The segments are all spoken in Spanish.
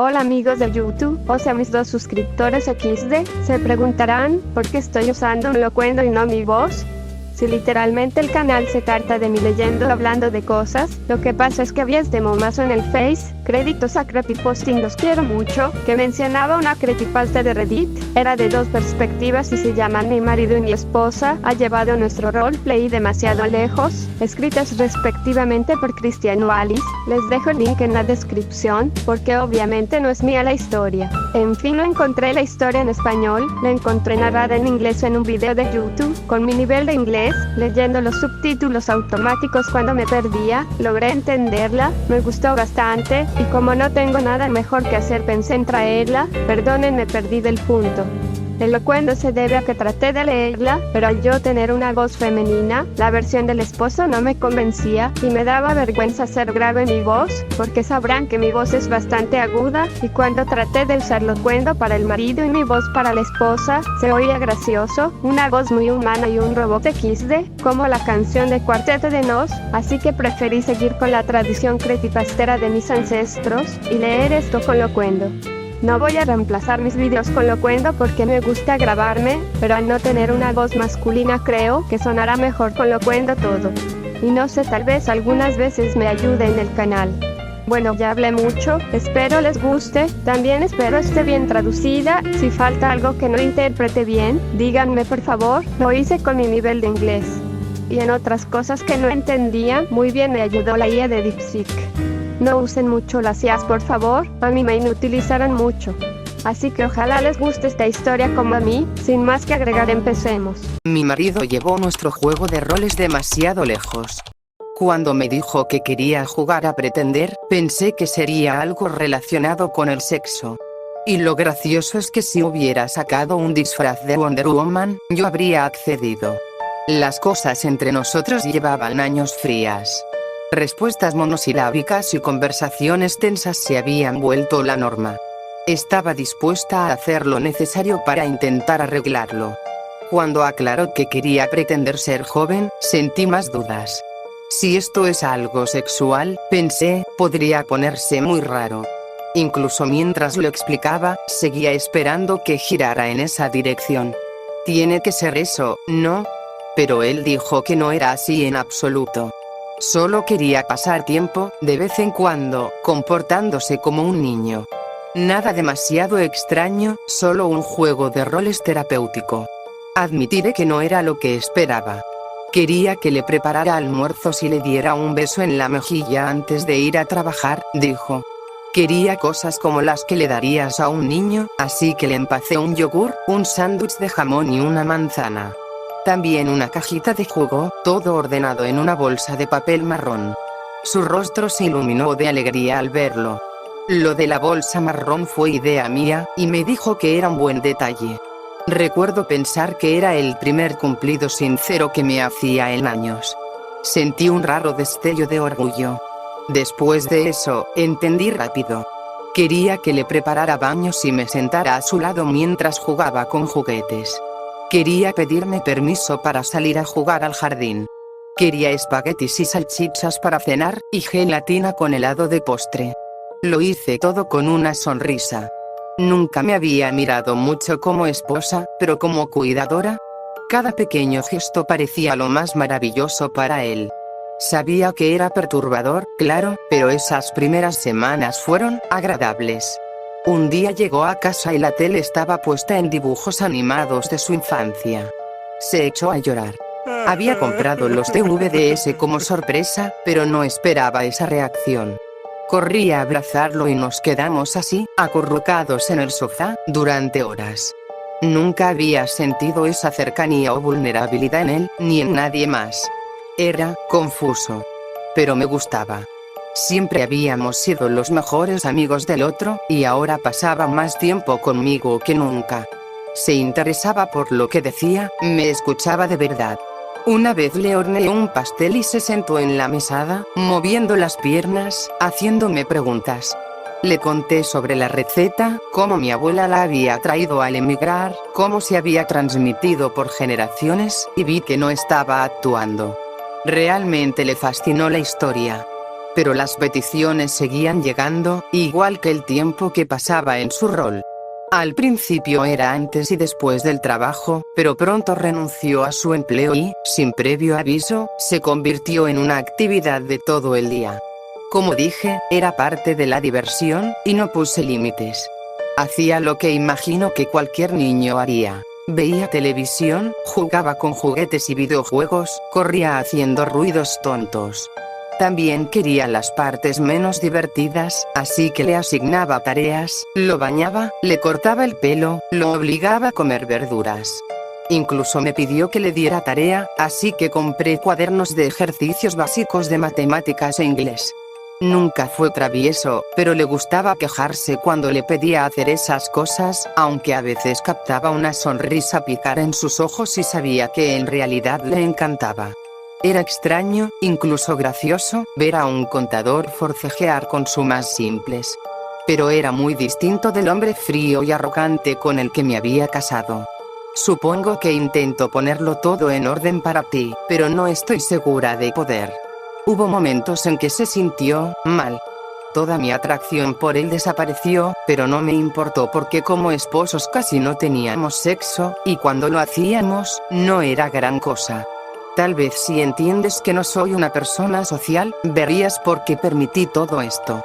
Hola amigos de YouTube, o sea mis 2 suscriptores XD, se preguntarán, ¿por qué estoy usando un locuendo y no mi voz? Si literalmente el canal se trata de mi leyendo hablando de cosas, lo que pasa es que había este momazo en el Face, créditos a Creepyposting los quiero mucho, que mencionaba una creepypasta de Reddit, era de 2 perspectivas y se llaman Mi marido y mi esposa, ha llevado nuestro roleplay demasiado lejos, escritas respectivamente por Cristiano Alice, les dejo el link en la descripción, porque obviamente no es mía la historia. En fin, no encontré la historia en español, la encontré narrada en inglés en un video de YouTube, con mi nivel de inglés, leyendo los subtítulos automáticos cuando me perdía, logré entenderla, me gustó bastante, y como no tengo nada mejor que hacer pensé en traerla, perdonen me perdí del punto. El locuendo se debe a que traté de leerla, pero al yo tener una voz femenina, la versión del esposo no me convencía, y me daba vergüenza hacer grave mi voz, porque sabrán que mi voz es bastante aguda, y cuando traté de usar locuendo para el marido y mi voz para la esposa, se oía gracioso, una voz muy humana y un robot XD, como la canción de Cuarteto de Nos, así que preferí seguir con la tradición creepypastera de mis ancestros, y leer esto con locuendo. No voy a reemplazar mis videos con locuendo porque me gusta grabarme, pero al no tener una voz masculina creo que sonará mejor con locuendo todo. Y no sé, tal vez algunas veces me ayude en el canal. Bueno, ya hablé mucho, espero les guste, también espero esté bien traducida, si falta algo que no interprete bien, díganme por favor, lo hice con mi nivel de inglés. Y en otras cosas que no entendía, muy bien me ayudó la IA de DeepSeek. No usen mucho las IAs por favor, a mí me inutilizarán mucho. Así que ojalá les guste esta historia como a mí, sin más que agregar empecemos. Mi marido llevó nuestro juego de roles demasiado lejos. Cuando me dijo que quería jugar a pretender, pensé que sería algo relacionado con el sexo. Y lo gracioso es que si hubiera sacado un disfraz de Wonder Woman, yo habría accedido. Las cosas entre nosotros llevaban años frías. Respuestas monosilábicas y conversaciones tensas se habían vuelto la norma. Estaba dispuesta a hacer lo necesario para intentar arreglarlo. Cuando aclaró que quería pretender ser joven, sentí más dudas. Si esto es algo sexual, pensé, podría ponerse muy raro. Incluso mientras lo explicaba, seguía esperando que girara en esa dirección. Tiene que ser eso, ¿no? Pero él dijo que no era así en absoluto. Solo quería pasar tiempo, de vez en cuando, comportándose como un niño. Nada demasiado extraño, solo un juego de roles terapéutico. Admitiré que no era lo que esperaba. Quería que le preparara almuerzos y le diera un beso en la mejilla antes de ir a trabajar, dijo. Quería cosas como las que le darías a un niño, así que le empacé un yogur, un sándwich de jamón y una manzana. También una cajita de jugo, todo ordenado en una bolsa de papel marrón. Su rostro se iluminó de alegría al verlo. Lo de la bolsa marrón fue idea mía, y me dijo que era un buen detalle. Recuerdo pensar que era el primer cumplido sincero que me hacía en años. Sentí un raro destello de orgullo. Después de eso, entendí rápido. Quería que le preparara baños y me sentara a su lado mientras jugaba con juguetes. Quería pedirme permiso para salir a jugar al jardín. Quería espaguetis y salchichas para cenar, y gelatina con helado de postre. Lo hice todo con una sonrisa. Nunca me había mirado mucho como esposa, pero como cuidadora. Cada pequeño gesto parecía lo más maravilloso para él. Sabía que era perturbador, claro, pero esas primeras semanas fueron agradables. Un día llegó a casa y la tele estaba puesta en dibujos animados de su infancia. Se echó a llorar. Había comprado los DVDs como sorpresa, pero no esperaba esa reacción. Corrí a abrazarlo y nos quedamos así, acurrucados en el sofá, durante horas. Nunca había sentido esa cercanía o vulnerabilidad en él, ni en nadie más. Era confuso. Pero me gustaba. Siempre habíamos sido los mejores amigos del otro, y ahora pasaba más tiempo conmigo que nunca. Se interesaba por lo que decía, me escuchaba de verdad. Una vez le horneé un pastel y se sentó en la mesada, moviendo las piernas, haciéndome preguntas. Le conté sobre la receta, cómo mi abuela la había traído al emigrar, cómo se había transmitido por generaciones, y vi que no estaba actuando. Realmente le fascinó la historia. pero las peticiones seguían llegando, igual que el tiempo que pasaba en su rol. Al principio era antes y después del trabajo, pero pronto renunció a su empleo y, sin previo aviso, se convirtió en una actividad de todo el día. Como dije, era parte de la diversión, y no puse límites. Hacía lo que imagino que cualquier niño haría. Veía televisión, jugaba con juguetes y videojuegos, corría haciendo ruidos tontos. También quería las partes menos divertidas, así que le asignaba tareas, lo bañaba, le cortaba el pelo, lo obligaba a comer verduras. Incluso me pidió que le diera tarea, así que compré cuadernos de ejercicios básicos de matemáticas e inglés. Nunca fue travieso, pero le gustaba quejarse cuando le pedía hacer esas cosas, aunque a veces captaba una sonrisa picar en sus ojos y sabía que en realidad le encantaba. Era extraño, incluso gracioso, ver a un contador forcejear con sumas simples. Pero era muy distinto del hombre frío y arrogante con el que me había casado. Supongo que intento ponerlo todo en orden para ti, pero no estoy segura de poder. Hubo momentos en que se sintió mal. Toda mi atracción por él desapareció, pero no me importó porque como esposos casi no teníamos sexo, y cuando lo hacíamos, no era gran cosa. Tal vez si entiendes que no soy una persona social, verías por qué permití todo esto.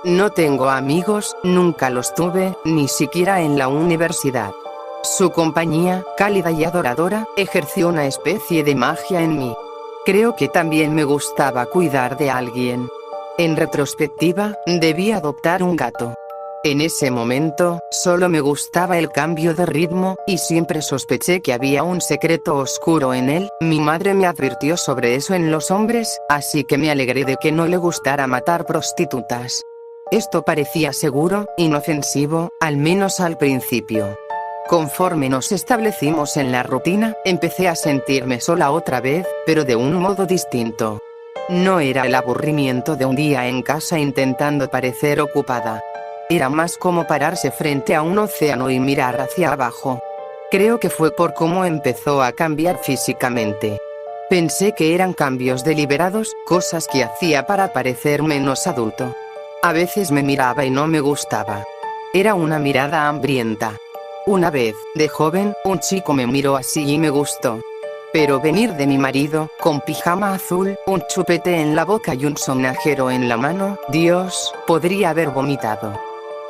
No tengo amigos, nunca los tuve, ni siquiera en la universidad. Su compañía, cálida y adoradora, ejerció una especie de magia en mí. Creo que también me gustaba cuidar de alguien. En retrospectiva, debí adoptar un gato. En ese momento, solo me gustaba el cambio de ritmo, y siempre sospeché que había un secreto oscuro en él. Mi madre me advirtió sobre eso en los hombres, así que me alegré de que no le gustara matar prostitutas. Esto parecía seguro, inofensivo, al menos al principio. Conforme nos establecimos en la rutina, empecé a sentirme sola otra vez, pero de un modo distinto. No era el aburrimiento de un día en casa intentando parecer ocupada. Era más como pararse frente a un océano y mirar hacia abajo. Creo que fue por cómo empezó a cambiar físicamente. Pensé que eran cambios deliberados, cosas que hacía para parecer menos adulto. A veces me miraba y no me gustaba. Era una mirada hambrienta. Una vez, de joven, un chico me miró así y me gustó. Pero venir de mi marido, con pijama azul, un chupete en la boca y un sonajero en la mano, Dios, podría haber vomitado.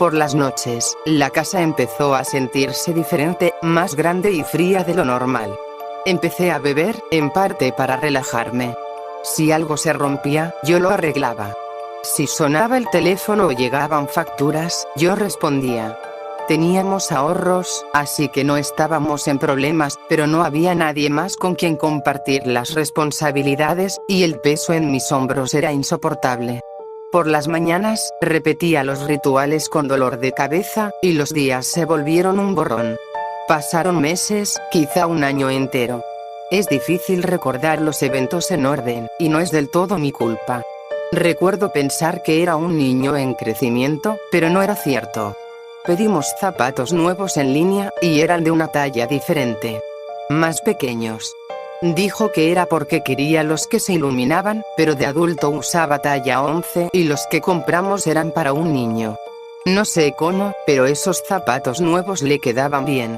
Por las noches, la casa empezó a sentirse diferente, más grande y fría de lo normal. Empecé a beber, en parte para relajarme. Si algo se rompía, yo lo arreglaba. Si sonaba el teléfono o llegaban facturas, yo respondía. Teníamos ahorros, así que no estábamos en problemas, pero no había nadie más con quien compartir las responsabilidades, y el peso en mis hombros era insoportable. Por las mañanas, repetía los rituales con dolor de cabeza, y los días se volvieron un borrón. Pasaron meses, quizá un año entero. Es difícil recordar los eventos en orden, y no es del todo mi culpa. Recuerdo pensar que era un niño en crecimiento, pero no era cierto. Pedimos zapatos nuevos en línea, y eran de una talla diferente. Más pequeños. Dijo que era porque quería los que se iluminaban, pero de adulto usaba talla 11 y los que compramos eran para un niño. No sé cómo, pero esos zapatos nuevos le quedaban bien.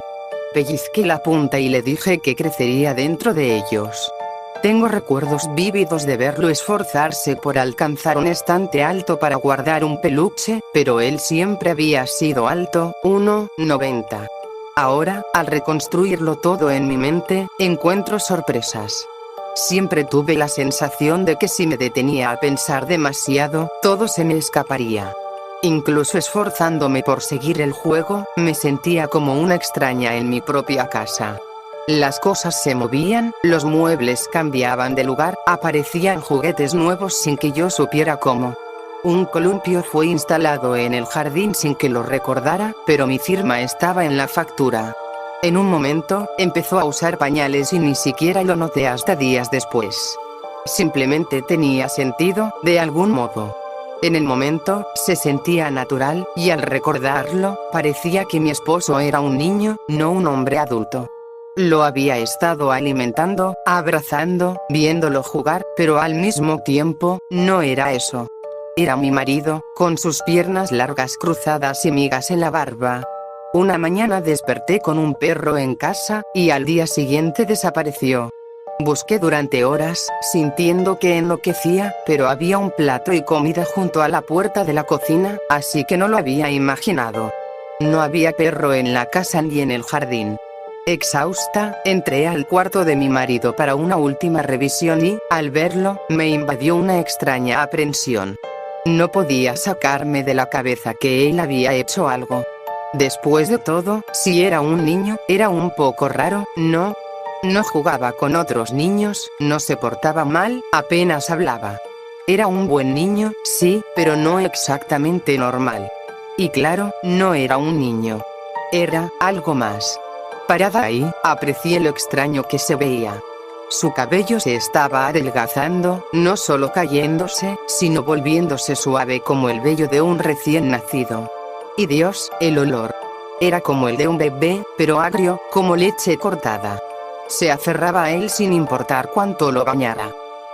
Pellizqué la punta y le dije que crecería dentro de ellos. Tengo recuerdos vívidos de verlo esforzarse por alcanzar un estante alto para guardar un peluche, pero él siempre había sido alto, 1,90. Ahora, al reconstruirlo todo en mi mente, encuentro sorpresas. Siempre tuve la sensación de que si me detenía a pensar demasiado, todo se me escaparía. Incluso esforzándome por seguir el juego, me sentía como una extraña en mi propia casa. Las cosas se movían, los muebles cambiaban de lugar, aparecían juguetes nuevos sin que yo supiera cómo. Un columpio fue instalado en el jardín sin que lo recordara, pero mi firma estaba en la factura. En un momento, empezó a usar pañales y ni siquiera lo noté hasta días después. Simplemente tenía sentido, de algún modo. En el momento, se sentía natural, y al recordarlo, parecía que mi esposo era un niño, no un hombre adulto. Lo había estado alimentando, abrazando, viéndolo jugar, pero al mismo tiempo, no era eso. Era mi marido, con sus piernas largas cruzadas y migas en la barba. Una mañana desperté con un perro en casa, y al día siguiente desapareció. Busqué durante horas, sintiendo que enloquecía, pero había un plato y comida junto a la puerta de la cocina, así que no lo había imaginado. No había perro en la casa ni en el jardín. Exhausta, entré al cuarto de mi marido para una última revisión y, al verlo, me invadió una extraña aprensión. No podía sacarme de la cabeza que él había hecho algo. Después de todo, si era un niño, era un poco raro, ¿no? No jugaba con otros niños, no se portaba mal, apenas hablaba. Era un buen niño, sí, pero no exactamente normal. Y claro, no era un niño. Era algo más. Parada ahí, aprecié lo extraño que se veía. Su cabello se estaba adelgazando, no solo cayéndose, sino volviéndose suave como el vello de un recién nacido. Y Dios, el olor. Era como el de un bebé, pero agrio, como leche cortada. Se aferraba a él sin importar cuánto lo bañara.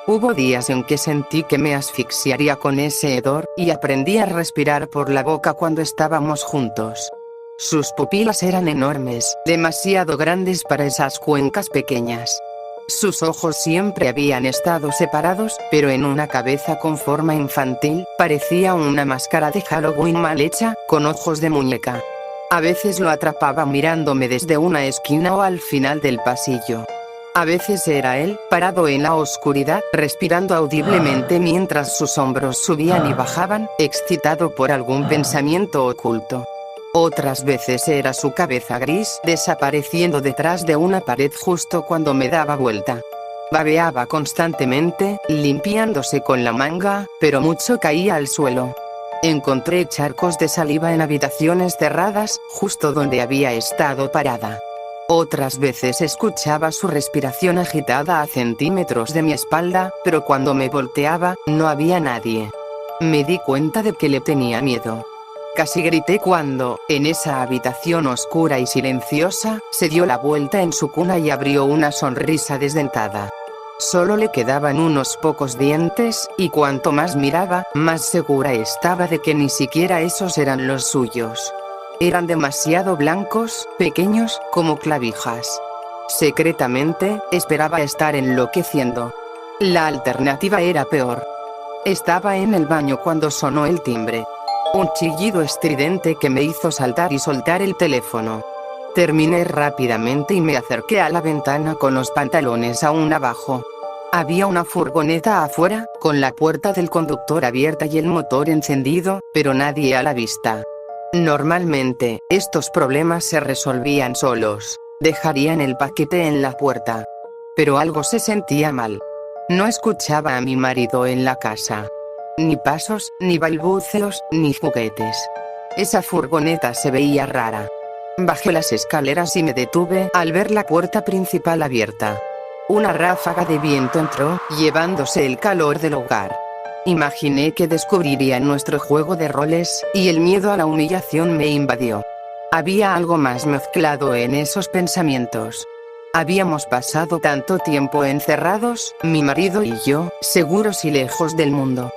Hubo días en que sentí que me asfixiaría con ese hedor, y aprendí a respirar por la boca cuando estábamos juntos. Sus pupilas eran enormes, demasiado grandes para esas cuencas pequeñas. Sus ojos siempre habían estado separados, pero en una cabeza con forma infantil, parecía una máscara de Halloween mal hecha, con ojos de muñeca. A veces lo atrapaba mirándome desde una esquina o al final del pasillo. A veces era él, parado en la oscuridad, respirando audiblemente mientras sus hombros subían y bajaban, excitado por algún pensamiento oculto. Otras veces era su cabeza gris, desapareciendo detrás de una pared justo cuando me daba vuelta. Babeaba constantemente, limpiándose con la manga, pero mucho caía al suelo. Encontré charcos de saliva en habitaciones cerradas, justo donde había estado parada. Otras veces escuchaba su respiración agitada a centímetros de mi espalda, pero cuando me volteaba, no había nadie. Me di cuenta de que le tenía miedo. Casi grité cuando, en esa habitación oscura y silenciosa, se dio la vuelta en su cuna y abrió una sonrisa desdentada. Solo le quedaban unos pocos dientes, y cuanto más miraba, más segura estaba de que ni siquiera esos eran los suyos. Eran demasiado blancos, pequeños, como clavijas. Secretamente, esperaba estar enloqueciendo. La alternativa era peor. Estaba en el baño cuando sonó el timbre. Un chillido estridente que me hizo saltar y soltar el teléfono. Terminé rápidamente y me acerqué a la ventana con los pantalones aún abajo. Había una furgoneta afuera, con la puerta del conductor abierta y el motor encendido, pero nadie a la vista. Normalmente, estos problemas se resolvían solos. Dejarían el paquete en la puerta. Pero algo se sentía mal. No escuchaba a mi marido en la casa. Ni pasos, ni balbuceos, ni juguetes. Esa furgoneta se veía rara. Bajé las escaleras y me detuve al ver la puerta principal abierta. Una ráfaga de viento entró, llevándose el calor del hogar. Imaginé que descubriría nuestro juego de roles, y el miedo a la humillación me invadió. Había algo más mezclado en esos pensamientos. Habíamos pasado tanto tiempo encerrados, mi marido y yo, seguros y lejos del mundo.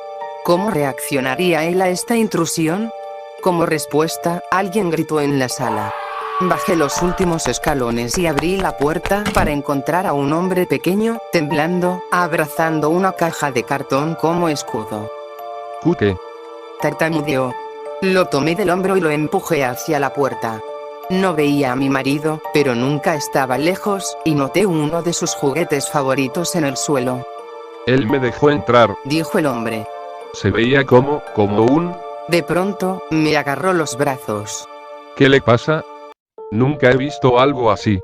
¿Cómo reaccionaría él a esta intrusión? Como respuesta, alguien gritó en la sala. Bajé los últimos escalones y abrí la puerta para encontrar a un hombre pequeño, temblando, abrazando una caja de cartón como escudo. ¿Qué? Tartamudeó. Lo tomé del hombro y lo empujé hacia la puerta. No veía a mi marido, pero nunca estaba lejos, y noté uno de sus juguetes favoritos en el suelo. Él me dejó entrar, dijo el hombre. Se veía como un... De pronto, me agarró los brazos. ¿Qué le pasa? Nunca he visto algo así.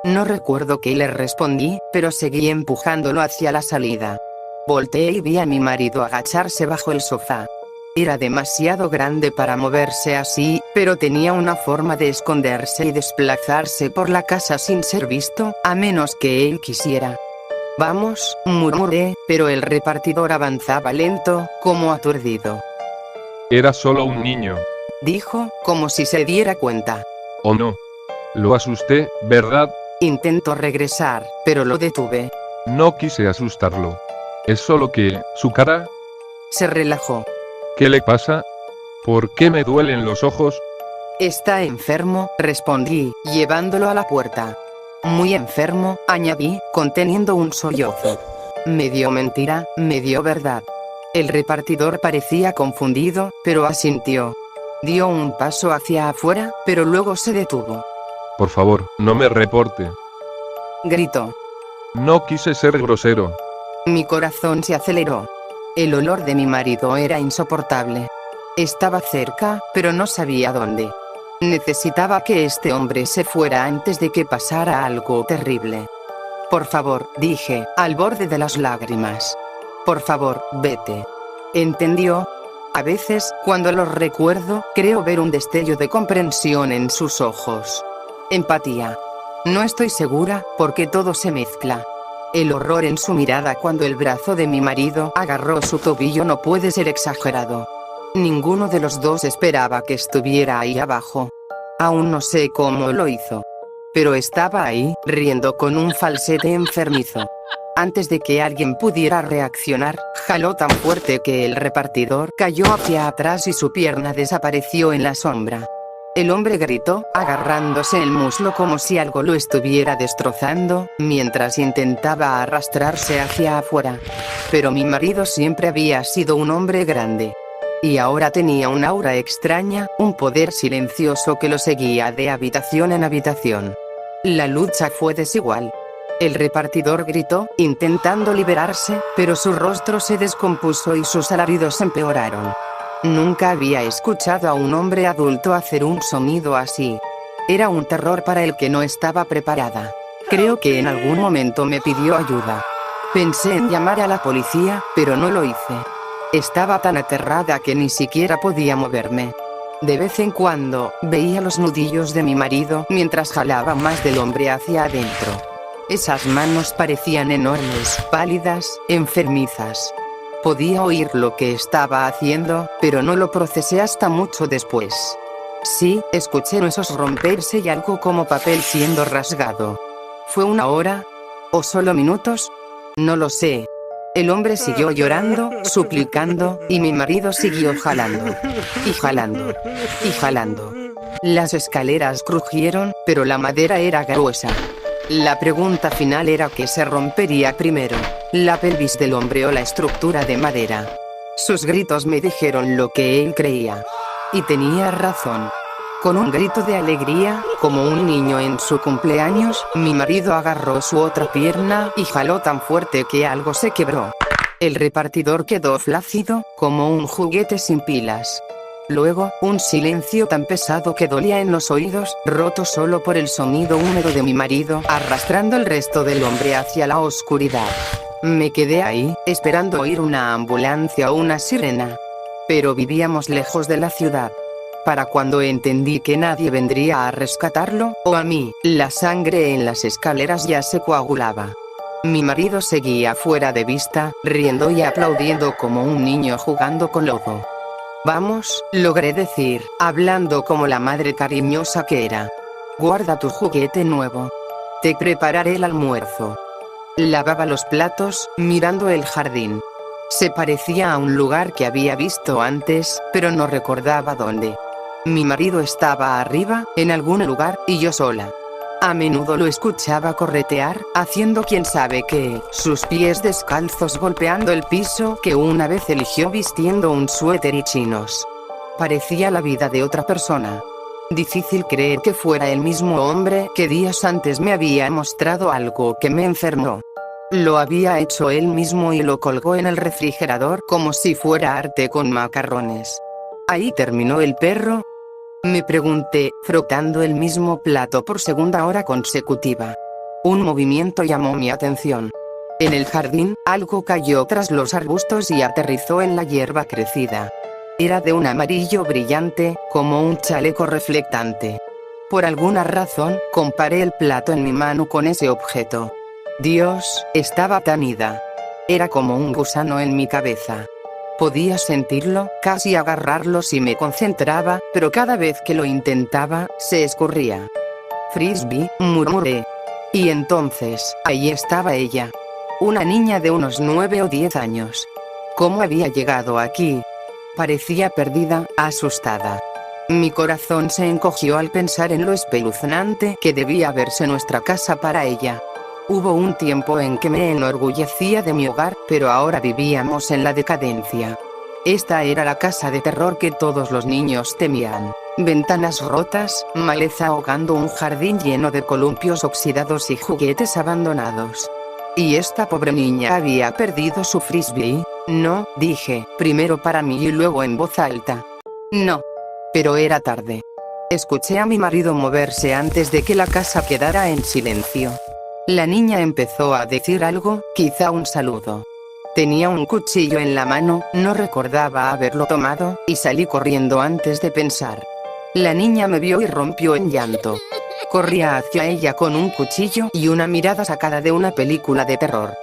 No recuerdo qué le respondí, pero seguí empujándolo hacia la salida. Volteé y vi a mi marido agacharse bajo el sofá. Era demasiado grande para moverse así, pero tenía una forma de esconderse y desplazarse por la casa sin ser visto, a menos que él quisiera. Vamos, murmuré, pero el repartidor avanzaba lento, como aturdido. Era solo un niño. Dijo, como si se diera cuenta. ¿O no? Lo asusté, ¿verdad? Intentó regresar, pero lo detuve. No quise asustarlo. Es solo que, su cara... Se relajó. ¿Qué le pasa? ¿Por qué me duelen los ojos? Está enfermo, respondí, llevándolo a la puerta. Muy enfermo, añadí, conteniendo un sollozo. Medio mentira, medio verdad. El repartidor parecía confundido, pero asintió. Dio un paso hacia afuera, pero luego se detuvo. Por favor, no me reporte. Gritó. No quise ser grosero. Mi corazón se aceleró. El olor de mi marido era insoportable. Estaba cerca, pero no sabía dónde. Necesitaba que este hombre se fuera antes de que pasara algo terrible. Por favor, dije, al borde de las lágrimas. Por favor, vete. ¿Entendió? A veces, cuando los recuerdo, creo ver un destello de comprensión en sus ojos. Empatía. No estoy segura, porque todo se mezcla. El horror en su mirada cuando el brazo de mi marido agarró su tobillo no puede ser exagerado. Ninguno de los dos esperaba que estuviera ahí abajo. Aún no sé cómo lo hizo. Pero estaba ahí, riendo con un falsete enfermizo. Antes de que alguien pudiera reaccionar, jaló tan fuerte que el repartidor cayó hacia atrás y su pierna desapareció en la sombra. El hombre gritó, agarrándose el muslo como si algo lo estuviera destrozando, mientras intentaba arrastrarse hacia afuera. Pero mi marido siempre había sido un hombre grande. Y ahora tenía un aura extraña, un poder silencioso que lo seguía de habitación en habitación. La lucha fue desigual. El repartidor gritó, intentando liberarse, pero su rostro se descompuso y sus alaridos empeoraron. Nunca había escuchado a un hombre adulto hacer un sonido así. Era un terror para el que no estaba preparada. Creo que en algún momento me pidió ayuda. Pensé en llamar a la policía, pero no lo hice. Estaba tan aterrada que ni siquiera podía moverme. De vez en cuando, veía los nudillos de mi marido mientras jalaba más del hombre hacia adentro. Esas manos parecían enormes, pálidas, enfermizas. Podía oír lo que estaba haciendo, pero no lo procesé hasta mucho después. Sí, escuché huesos romperse y algo como papel siendo rasgado. ¿Fue una hora? ¿O solo minutos? No lo sé. El hombre siguió llorando, suplicando, y mi marido siguió jalando. Y jalando. Y jalando. Las escaleras crujieron, pero la madera era gruesa. La pregunta final era qué se rompería primero, la pelvis del hombre o la estructura de madera. Sus gritos me dijeron lo que él creía. Y tenía razón. Con un grito de alegría, como un niño en su cumpleaños, mi marido agarró su otra pierna y jaló tan fuerte que algo se quebró. El repartidor quedó flácido, como un juguete sin pilas. Luego, un silencio tan pesado que dolía en los oídos, roto solo por el sonido húmedo de mi marido, arrastrando el resto del hombre hacia la oscuridad. Me quedé ahí, esperando oír una ambulancia o una sirena. Pero vivíamos lejos de la ciudad. Para cuando entendí que nadie vendría a rescatarlo, o a mí, la sangre en las escaleras ya se coagulaba. Mi marido seguía fuera de vista, riendo y aplaudiendo como un niño jugando con lodo. Vamos, logré decir, hablando como la madre cariñosa que era. Guarda tu juguete nuevo. Te prepararé el almuerzo. Lavaba los platos, mirando el jardín. Se parecía a un lugar que había visto antes, pero no recordaba dónde. Mi marido estaba arriba, en algún lugar, y yo sola. A menudo lo escuchaba corretear, haciendo quién sabe qué, sus pies descalzos golpeando el piso que una vez eligió vistiendo un suéter y chinos. Parecía la vida de otra persona. Difícil creer que fuera el mismo hombre que días antes me había mostrado algo que me enfermó. Lo había hecho él mismo y lo colgó en el refrigerador como si fuera arte con macarrones. ¿Ahí terminó el perro?, me pregunté, frotando el mismo plato por segunda hora consecutiva. Un movimiento llamó mi atención. En el jardín, algo cayó tras los arbustos y aterrizó en la hierba crecida. Era de un amarillo brillante, como un chaleco reflectante. Por alguna razón, comparé el plato en mi mano con ese objeto. Dios, estaba tan ida. Era como un gusano en mi cabeza. Podía sentirlo, casi agarrarlo si me concentraba, pero cada vez que lo intentaba, se escurría. Frisbee, murmuré. Y entonces, ahí estaba ella. Una niña de unos 9 o 10 años. ¿Cómo había llegado aquí? Parecía perdida, asustada. Mi corazón se encogió al pensar en lo espeluznante que debía verse nuestra casa para ella. Hubo un tiempo en que me enorgullecía de mi hogar, pero ahora vivíamos en la decadencia. Esta era la casa de terror que todos los niños temían. Ventanas rotas, maleza ahogando un jardín lleno de columpios oxidados y juguetes abandonados. ¿Y esta pobre niña había perdido su frisbee? No, dije, primero para mí y luego en voz alta. No. Pero era tarde. Escuché a mi marido moverse antes de que la casa quedara en silencio. La niña empezó a decir algo, quizá un saludo. Tenía un cuchillo en la mano, no recordaba haberlo tomado, y salí corriendo antes de pensar. La niña me vio y rompió en llanto. Corría hacia ella con un cuchillo y una mirada sacada de una película de terror.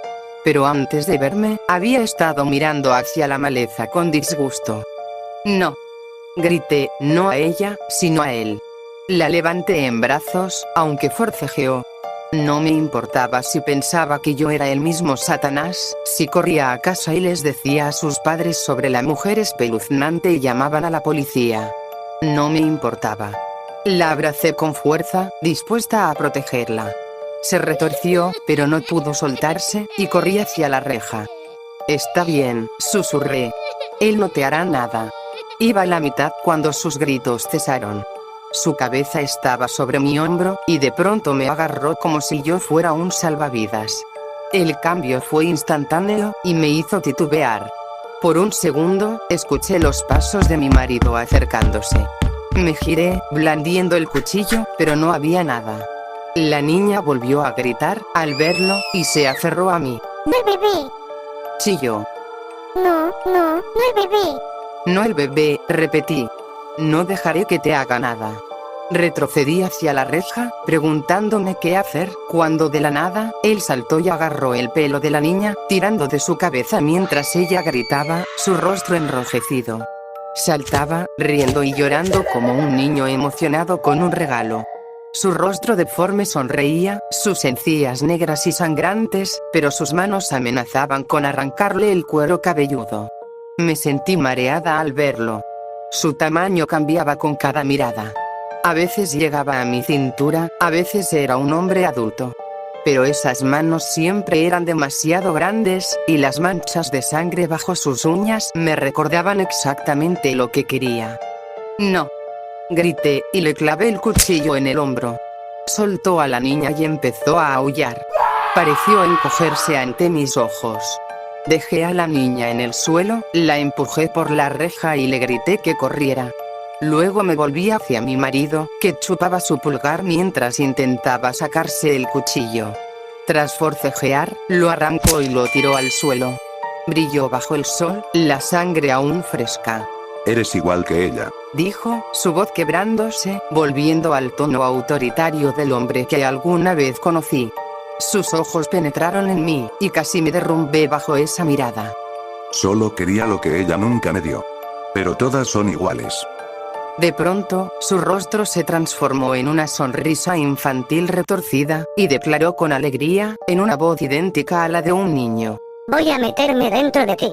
Pero antes de verme, había estado mirando hacia la maleza con disgusto. No. Grité, no a ella, sino a él. La levanté en brazos, aunque forcejeó. No me importaba si pensaba que yo era el mismo Satanás, si corría a casa y les decía a sus padres sobre la mujer espeluznante y llamaban a la policía. No me importaba. La abracé con fuerza, dispuesta a protegerla. Se retorció, pero no pudo soltarse, y corrí hacia la reja. Está bien, susurré. Él no te hará nada. Iba a la mitad cuando sus gritos cesaron. Su cabeza estaba sobre mi hombro, y de pronto me agarró como si yo fuera un salvavidas. El cambio fue instantáneo, y me hizo titubear. Por un segundo, escuché los pasos de mi marido acercándose. Me giré, blandiendo el cuchillo, pero no había nada. La niña volvió a gritar, al verlo, y se aferró a mí. ¡No el bebé! Chilló. No el bebé. No el bebé, repetí. No dejaré que te haga nada. Retrocedí hacia la reja, preguntándome qué hacer, cuando de la nada, él saltó y agarró el pelo de la niña, tirando de su cabeza mientras ella gritaba, su rostro enrojecido. Saltaba, riendo y llorando como un niño emocionado con un regalo. Su rostro deforme sonreía, sus encías negras y sangrantes, pero sus manos amenazaban con arrancarle el cuero cabelludo. Me sentí mareada al verlo. Su tamaño cambiaba con cada mirada. A veces llegaba a mi cintura, a veces era un hombre adulto. Pero esas manos siempre eran demasiado grandes, y las manchas de sangre bajo sus uñas me recordaban exactamente lo que quería. No. Grité, y le clavé el cuchillo en el hombro. Soltó a la niña y empezó a aullar. Pareció encogerse ante mis ojos. Dejé a la niña en el suelo, la empujé por la reja y le grité que corriera. Luego me volví hacia mi marido, que chupaba su pulgar mientras intentaba sacarse el cuchillo. Tras forcejear, lo arrancó y lo tiró al suelo. Brilló bajo el sol, la sangre aún fresca. Eres igual que ella, dijo, su voz quebrándose, volviendo al tono autoritario del hombre que alguna vez conocí. Sus ojos penetraron en mí, y casi me derrumbé bajo esa mirada. Solo quería lo que ella nunca me dio. Pero todas son iguales. De pronto, su rostro se transformó en una sonrisa infantil retorcida, y declaró con alegría, en una voz idéntica a la de un niño. Voy a meterme dentro de ti.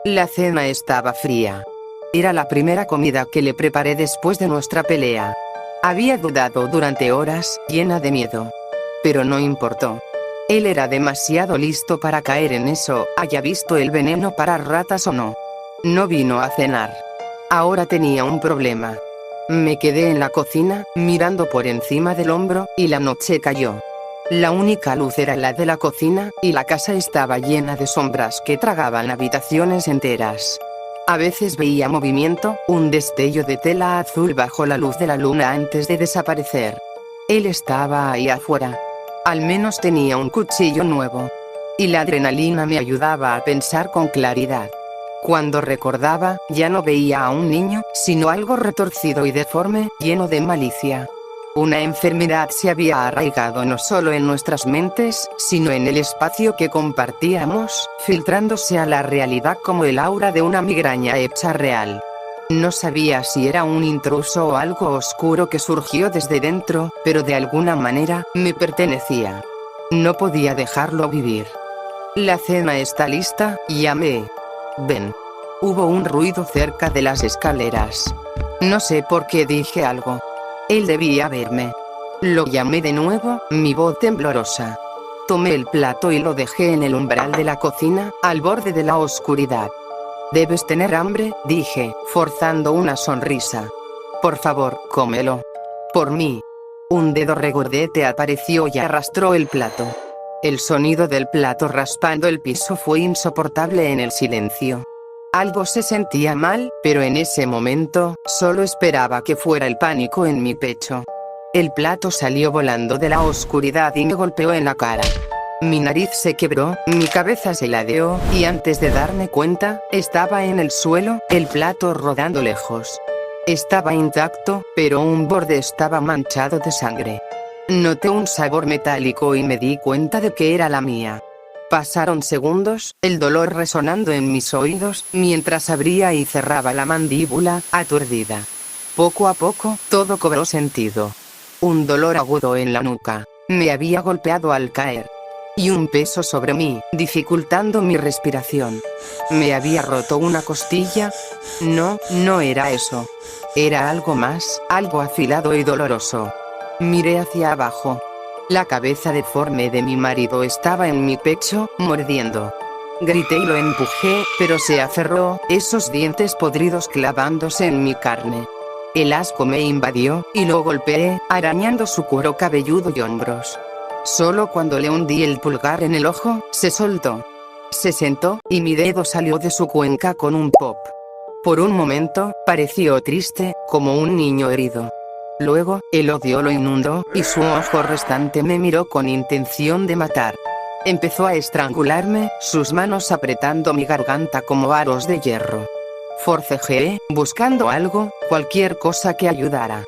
La cena estaba fría. Era la primera comida que le preparé después de nuestra pelea. Había dudado durante horas, llena de miedo. Pero no importó. Él era demasiado listo para caer en eso, haya visto el veneno para ratas o no. No vino a cenar. Ahora tenía un problema. Me quedé en la cocina, mirando por encima del hombro, y la noche cayó. La única luz era la de la cocina, y la casa estaba llena de sombras que tragaban habitaciones enteras. A veces veía movimiento, un destello de tela azul bajo la luz de la luna antes de desaparecer. Él estaba ahí afuera. Al menos tenía un cuchillo nuevo. Y la adrenalina me ayudaba a pensar con claridad. Cuando recordaba, ya no veía a un niño, sino algo retorcido y deforme, lleno de malicia. Una enfermedad se había arraigado no solo en nuestras mentes, sino en el espacio que compartíamos, filtrándose a la realidad como el aura de una migraña hecha real. No sabía si era un intruso o algo oscuro que surgió desde dentro, pero de alguna manera, me pertenecía. No podía dejarlo vivir. La cena está lista, llamé. Ven. Hubo un ruido cerca de las escaleras. No sé por qué dije algo. Él debía verme. Lo llamé de nuevo, mi voz temblorosa. Tomé el plato y lo dejé en el umbral de la cocina, al borde de la oscuridad. Debes tener hambre, dije, forzando una sonrisa. Por favor, cómelo. Por mí. Un dedo regordete apareció y arrastró el plato. El sonido del plato raspando el piso fue insoportable en el silencio. Algo se sentía mal, pero en ese momento, solo esperaba que fuera el pánico en mi pecho. El plato salió volando de la oscuridad y me golpeó en la cara. Mi nariz se quebró, mi cabeza se ladeó, y antes de darme cuenta, estaba en el suelo, el plato rodando lejos. Estaba intacto, pero un borde estaba manchado de sangre. Noté un sabor metálico y me di cuenta de que era la mía. Pasaron segundos, el dolor resonando en mis oídos, mientras abría y cerraba la mandíbula, aturdida. Poco a poco, todo cobró sentido. Un dolor agudo en la nuca. Me había golpeado al caer. Y un peso sobre mí, dificultando mi respiración. Me había roto una costilla. No, no era eso. Era algo más, algo afilado y doloroso. Miré hacia abajo. La cabeza deforme de mi marido estaba en mi pecho, mordiendo. Grité y lo empujé, pero se aferró, esos dientes podridos clavándose en mi carne. El asco me invadió, y lo golpeé, arañando su cuero cabelludo y hombros. Solo cuando le hundí el pulgar en el ojo, se soltó. Se sentó, y mi dedo salió de su cuenca con un pop. Por un momento, pareció triste, como un niño herido. Luego, el odio lo inundó, y su ojo restante me miró con intención de matar. Empezó a estrangularme, sus manos apretando mi garganta como aros de hierro. Forcejeé, buscando algo, cualquier cosa que ayudara.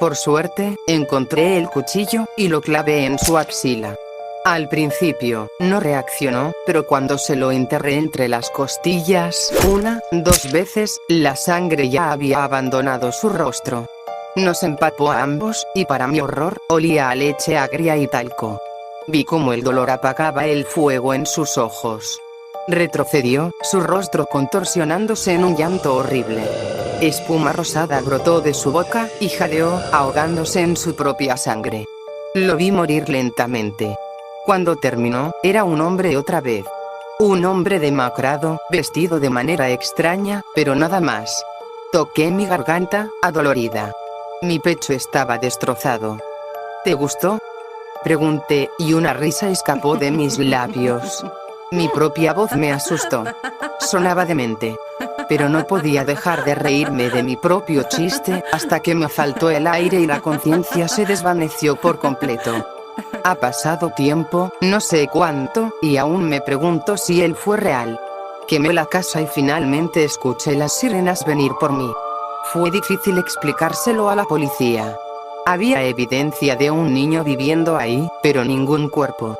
Por suerte, encontré el cuchillo, y lo clavé en su axila. Al principio, no reaccionó, pero cuando se lo enterré entre las costillas, 1, 2 veces, la sangre ya había abandonado su rostro. Nos empapó a ambos, y para mi horror, olía a leche agria y talco. Vi cómo el dolor apagaba el fuego en sus ojos. Retrocedió, su rostro contorsionándose en un llanto horrible. Espuma rosada brotó de su boca, y jadeó, ahogándose en su propia sangre. Lo vi morir lentamente. Cuando terminó, era un hombre otra vez. Un hombre demacrado, vestido de manera extraña, pero nada más. Toqué mi garganta, adolorida. Mi pecho estaba destrozado. ¿Te gustó?, pregunté, y una risa escapó de mis labios. Mi propia voz me asustó. Sonaba demente. Pero no podía dejar de reírme de mi propio chiste, hasta que me faltó el aire y la conciencia se desvaneció por completo. Ha pasado tiempo, no sé cuánto, y aún me pregunto si él fue real. Quemé la casa y finalmente escuché las sirenas venir por mí. Fue difícil explicárselo a la policía. Había evidencia de un niño viviendo ahí, pero ningún cuerpo.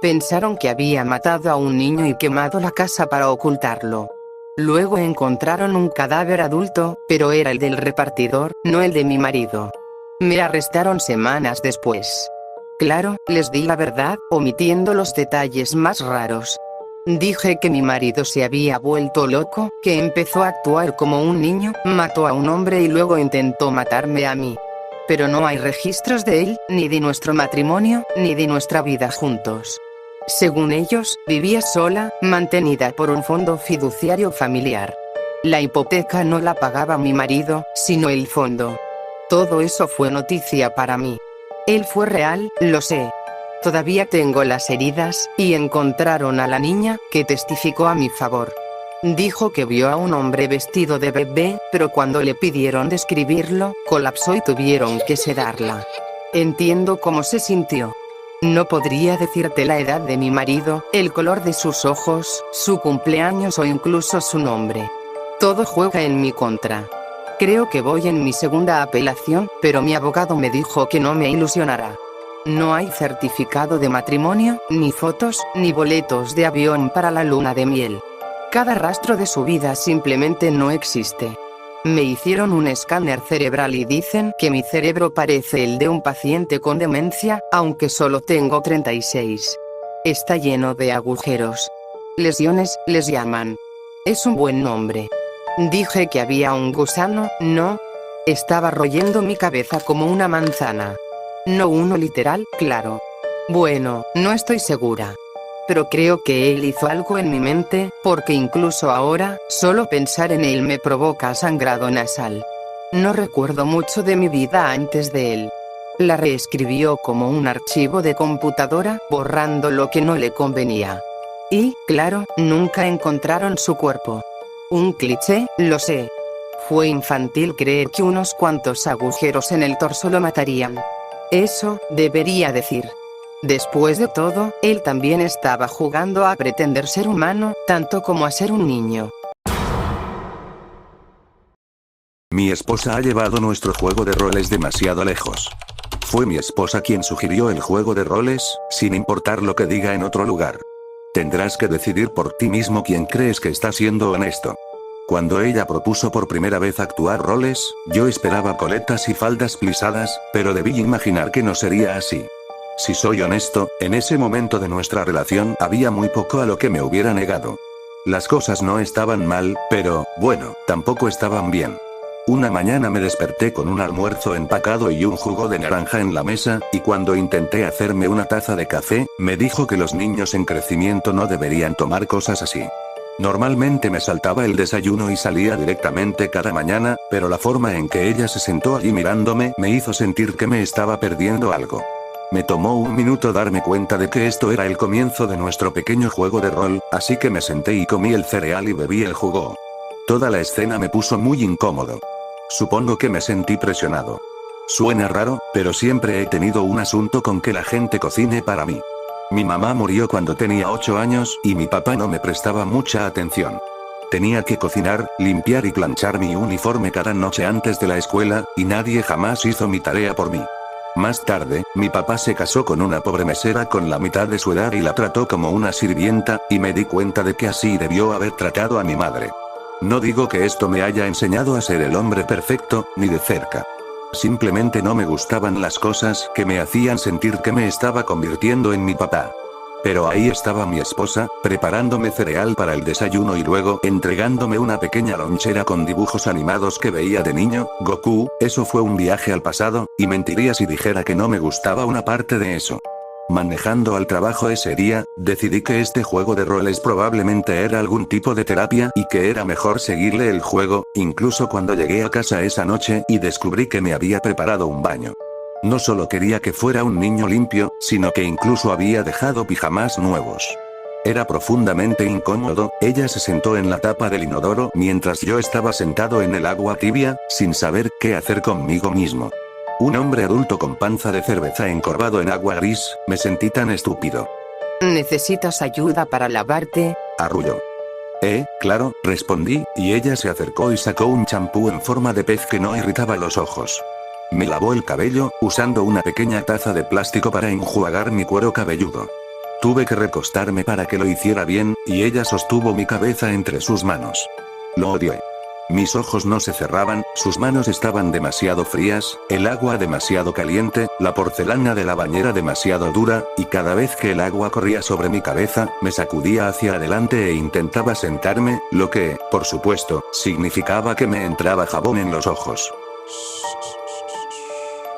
Pensaron que había matado a un niño y quemado la casa para ocultarlo. Luego encontraron un cadáver adulto, pero era el del repartidor, no el de mi marido. Me arrestaron semanas después. Claro, les di la verdad, omitiendo los detalles más raros. Dije que mi marido se había vuelto loco, que empezó a actuar como un niño, mató a un hombre y luego intentó matarme a mí. Pero no hay registros de él, ni de nuestro matrimonio, ni de nuestra vida juntos. Según ellos, vivía sola, mantenida por un fondo fiduciario familiar. La hipoteca no la pagaba mi marido, sino el fondo. Todo eso fue noticia para mí. Él fue real, lo sé. Todavía tengo las heridas, y encontraron a la niña, que testificó a mi favor. Dijo que vio a un hombre vestido de bebé, pero cuando le pidieron describirlo, colapsó y tuvieron que sedarla. Entiendo cómo se sintió. No podría decirte la edad de mi marido, el color de sus ojos, su cumpleaños o incluso su nombre. Todo juega en mi contra. Creo que voy en mi segunda apelación, pero mi abogado me dijo que no me ilusionará. No hay certificado de matrimonio, ni fotos, ni boletos de avión para la luna de miel. Cada rastro de su vida simplemente no existe. Me hicieron un escáner cerebral y dicen que mi cerebro parece el de un paciente con demencia, aunque solo tengo 36. Está lleno de agujeros. Lesiones, les llaman. Es un buen nombre. Dije que había un gusano, ¿no? Estaba royendo mi cabeza como una manzana. No uno literal, claro. Bueno, no estoy segura. Pero creo que él hizo algo en mi mente, porque incluso ahora, solo pensar en él me provoca sangrado nasal. No recuerdo mucho de mi vida antes de él. La reescribió como un archivo de computadora, borrando lo que no le convenía. Y, claro, nunca encontraron su cuerpo. Un cliché, lo sé. Fue infantil creer que unos cuantos agujeros en el torso lo matarían. Eso, debería decir. Después de todo, él también estaba jugando a pretender ser humano, tanto como a ser un niño. Mi esposa ha llevado nuestro juego de roles demasiado lejos. Fue mi esposa quien sugirió el juego de roles, sin importar lo que diga en otro lugar. Tendrás que decidir por ti mismo quién crees que está siendo honesto. Cuando ella propuso por primera vez actuar roles, yo esperaba coletas y faldas plisadas, pero debí imaginar que no sería así. Si soy honesto, en ese momento de nuestra relación había muy poco a lo que me hubiera negado. Las cosas no estaban mal, pero, bueno, tampoco estaban bien. Una mañana me desperté con un almuerzo empacado y un jugo de naranja en la mesa, y cuando intenté hacerme una taza de café, me dijo que los niños en crecimiento no deberían tomar cosas así. Normalmente me saltaba el desayuno y salía directamente cada mañana, pero la forma en que ella se sentó allí mirándome me hizo sentir que me estaba perdiendo algo. Me tomó un minuto darme cuenta de que esto era el comienzo de nuestro pequeño juego de rol, así que me senté y comí el cereal y bebí el jugo. Toda la escena me puso muy incómodo. Supongo que me sentí presionado. Suena raro, pero siempre he tenido un asunto con que la gente cocine para mí. Mi mamá murió cuando tenía 8 años y mi papá no me prestaba mucha atención. Tenía que cocinar, limpiar y planchar mi uniforme cada noche antes de la escuela, y nadie jamás hizo mi tarea por mí. Más tarde, mi papá se casó con una pobre mesera con la mitad de su edad y la trató como una sirvienta, y me di cuenta de que así debió haber tratado a mi madre. No digo que esto me haya enseñado a ser el hombre perfecto, ni de cerca. Simplemente no me gustaban las cosas que me hacían sentir que me estaba convirtiendo en mi papá. Pero ahí estaba mi esposa, preparándome cereal para el desayuno y luego entregándome una pequeña lonchera con dibujos animados que veía de niño, Goku. Eso fue un viaje al pasado, y mentiría si dijera que no me gustaba una parte de eso. Manejando al trabajo ese día, decidí que este juego de roles probablemente era algún tipo de terapia y que era mejor seguirle el juego, incluso cuando llegué a casa esa noche y descubrí que me había preparado un baño. No solo quería que fuera un niño limpio, sino que incluso había dejado pijamas nuevos. Era profundamente incómodo. Ella se sentó en la tapa del inodoro mientras yo estaba sentado en el agua tibia, sin saber qué hacer conmigo mismo. Un hombre adulto con panza de cerveza encorvado en agua gris, me sentí tan estúpido. ¿Necesitas ayuda para lavarte? Arrulló. Claro, respondí, y ella se acercó y sacó un champú en forma de pez que no irritaba los ojos. Me lavó el cabello, usando una pequeña taza de plástico para enjuagar mi cuero cabelludo. Tuve que recostarme para que lo hiciera bien, y ella sostuvo mi cabeza entre sus manos. Lo odié. Mis ojos no se cerraban, sus manos estaban demasiado frías, el agua demasiado caliente, la porcelana de la bañera demasiado dura, y cada vez que el agua corría sobre mi cabeza, me sacudía hacia adelante e intentaba sentarme, lo que, por supuesto, significaba que me entraba jabón en los ojos.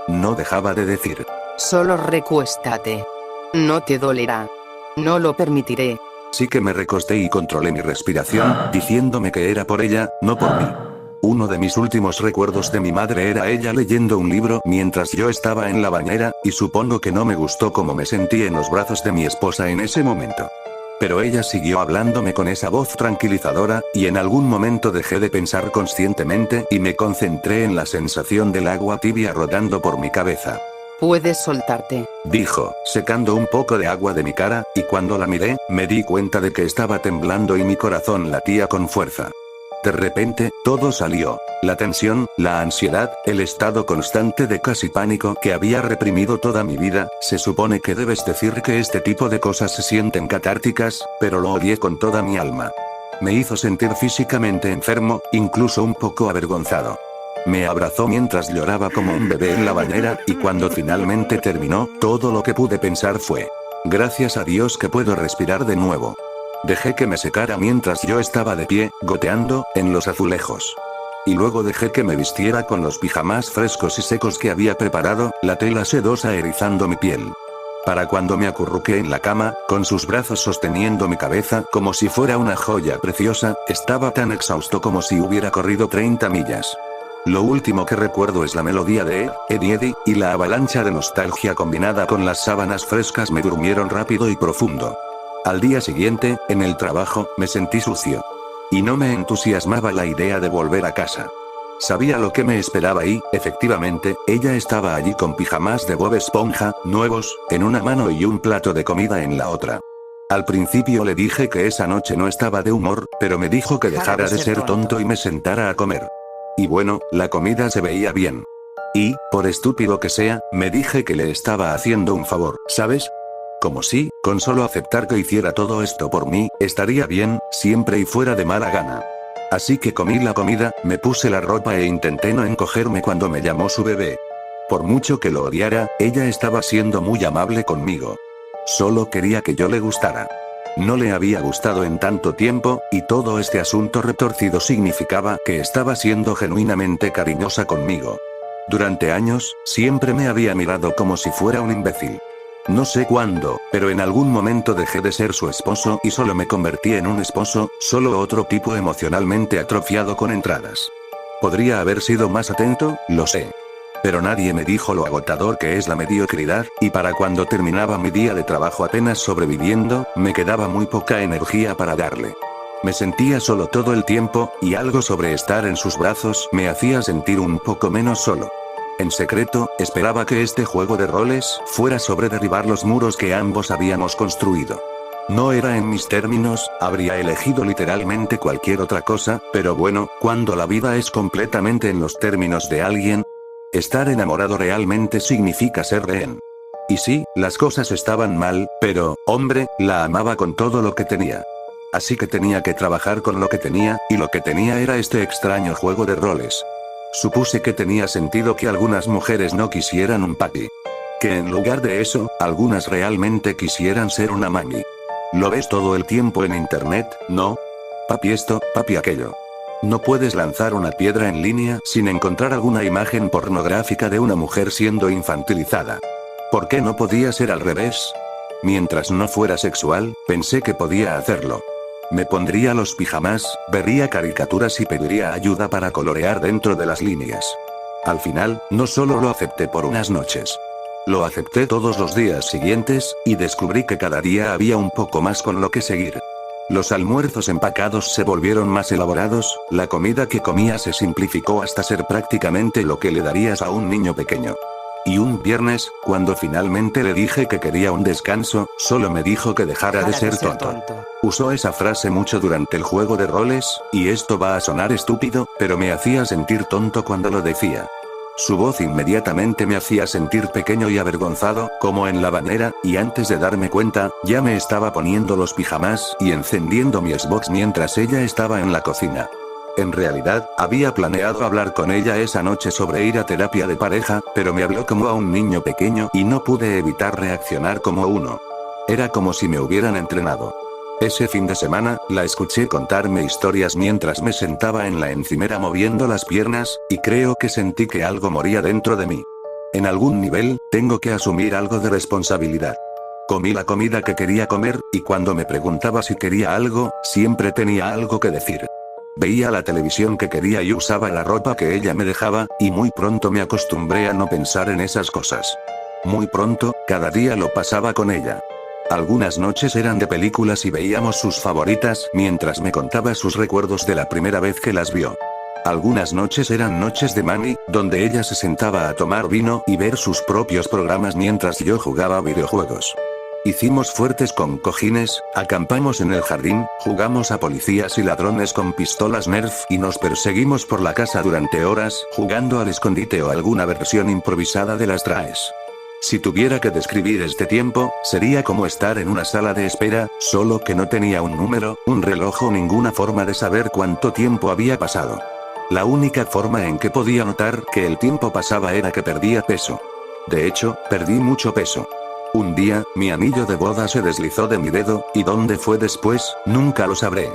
No dejaba de decir. Solo recuéstate. No te dolerá. No lo permitiré. Sí que me recosté y controlé mi respiración, diciéndome que era por ella, no por mí. Uno de mis últimos recuerdos de mi madre era ella leyendo un libro mientras yo estaba en la bañera, y supongo que no me gustó cómo me sentí en los brazos de mi esposa en ese momento. Pero ella siguió hablándome con esa voz tranquilizadora, y en algún momento dejé de pensar conscientemente y me concentré en la sensación del agua tibia rodando por mi cabeza. Puedes soltarte, dijo, secando un poco de agua de mi cara, y cuando la miré, me di cuenta de que estaba temblando y mi corazón latía con fuerza. De repente, todo salió. La tensión, la ansiedad, el estado constante de casi pánico que había reprimido toda mi vida. Se supone que debes decir que este tipo de cosas se sienten catárticas, pero lo odié con toda mi alma. Me hizo sentir físicamente enfermo, incluso un poco avergonzado. Me abrazó mientras lloraba como un bebé en la bañera, y cuando finalmente terminó, todo lo que pude pensar fue: gracias a Dios que puedo respirar de nuevo. Dejé que me secara mientras yo estaba de pie, goteando, en los azulejos. Y luego dejé que me vistiera con los pijamas frescos y secos que había preparado, la tela sedosa erizando mi piel. Para cuando me acurruqué en la cama, con sus brazos sosteniendo mi cabeza como si fuera una joya preciosa, estaba tan exhausto como si hubiera corrido 30 millas. Lo último que recuerdo es la melodía de Eddie Eddie, y la avalancha de nostalgia combinada con las sábanas frescas me durmieron rápido y profundo. Al día siguiente, en el trabajo, me sentí sucio. Y no me entusiasmaba la idea de volver a casa. Sabía lo que me esperaba y, efectivamente, ella estaba allí con pijamas de Bob Esponja, nuevos, en una mano y un plato de comida en la otra. Al principio le dije que esa noche no estaba de humor, pero me dijo que dejara de ser tonto y me sentara a comer. Y bueno, la comida se veía bien. Y, por estúpido que sea, me dije que le estaba haciendo un favor, ¿sabes? Como si, con solo aceptar que hiciera todo esto por mí, estaría bien, siempre y fuera de mala gana. Así que comí la comida, me puse la ropa e intenté no encogerme cuando me llamó su bebé. Por mucho que lo odiara, ella estaba siendo muy amable conmigo. Solo quería que yo le gustara. No le había gustado en tanto tiempo, y todo este asunto retorcido significaba que estaba siendo genuinamente cariñosa conmigo. Durante años, siempre me había mirado como si fuera un imbécil. No sé cuándo, pero en algún momento dejé de ser su esposo y solo me convertí en un esposo, solo otro tipo emocionalmente atrofiado con entradas. Podría haber sido más atento, lo sé. Pero nadie me dijo lo agotador que es la mediocridad, y para cuando terminaba mi día de trabajo apenas sobreviviendo, me quedaba muy poca energía para darle. Me sentía solo todo el tiempo, y algo sobre estar en sus brazos me hacía sentir un poco menos solo. En secreto, esperaba que este juego de roles fuera sobre derribar los muros que ambos habíamos construido. No era en mis términos, habría elegido literalmente cualquier otra cosa, pero bueno, cuando la vida es completamente en los términos de alguien, estar enamorado realmente significa ser rehén. Y sí, las cosas estaban mal, pero, hombre, la amaba con todo lo que tenía. Así que tenía que trabajar con lo que tenía, y lo que tenía era este extraño juego de roles. Supuse que tenía sentido que algunas mujeres no quisieran un papi. Que en lugar de eso, algunas realmente quisieran ser una mami. Lo ves todo el tiempo en internet, ¿no? Papi esto, papi aquello. No puedes lanzar una piedra en línea sin encontrar alguna imagen pornográfica de una mujer siendo infantilizada. ¿Por qué no podía ser al revés? Mientras no fuera sexual, pensé que podía hacerlo. Me pondría los pijamas, vería caricaturas y pediría ayuda para colorear dentro de las líneas. Al final, no solo lo acepté por unas noches. Lo acepté todos los días siguientes, y descubrí que cada día había un poco más con lo que seguir. Los almuerzos empacados se volvieron más elaborados, la comida que comía se simplificó hasta ser prácticamente lo que le darías a un niño pequeño. Y un viernes, cuando finalmente le dije que quería un descanso, solo me dijo que dejara de ser tonto. Usó esa frase mucho durante el juego de roles, y esto va a sonar estúpido, pero me hacía sentir tonto cuando lo decía. Su voz inmediatamente me hacía sentir pequeño y avergonzado, como en la bañera, y antes de darme cuenta, ya me estaba poniendo los pijamas y encendiendo mi Xbox mientras ella estaba en la cocina. En realidad, había planeado hablar con ella esa noche sobre ir a terapia de pareja, pero me habló como a un niño pequeño y no pude evitar reaccionar como uno. Era como si me hubieran entrenado. Ese fin de semana, la escuché contarme historias mientras me sentaba en la encimera moviendo las piernas, y creo que sentí que algo moría dentro de mí. En algún nivel, tengo que asumir algo de responsabilidad. Comí la comida que quería comer, y cuando me preguntaba si quería algo, siempre tenía algo que decir. Veía la televisión que quería y usaba la ropa que ella me dejaba, y muy pronto me acostumbré a no pensar en esas cosas. Muy pronto, cada día lo pasaba con ella. Algunas noches eran de películas y veíamos sus favoritas mientras me contaba sus recuerdos de la primera vez que las vio. Algunas noches eran noches de mami, donde ella se sentaba a tomar vino y ver sus propios programas mientras yo jugaba videojuegos. Hicimos fuertes con cojines, acampamos en el jardín, jugamos a policías y ladrones con pistolas Nerf y nos perseguimos por la casa durante horas, jugando al escondite o alguna versión improvisada de las traes. Si tuviera que describir este tiempo, sería como estar en una sala de espera, solo que no tenía un número, un reloj o ninguna forma de saber cuánto tiempo había pasado. La única forma en que podía notar que el tiempo pasaba era que perdía peso. De hecho, perdí mucho peso. Un día, mi anillo de boda se deslizó de mi dedo, y dónde fue después, nunca lo sabré.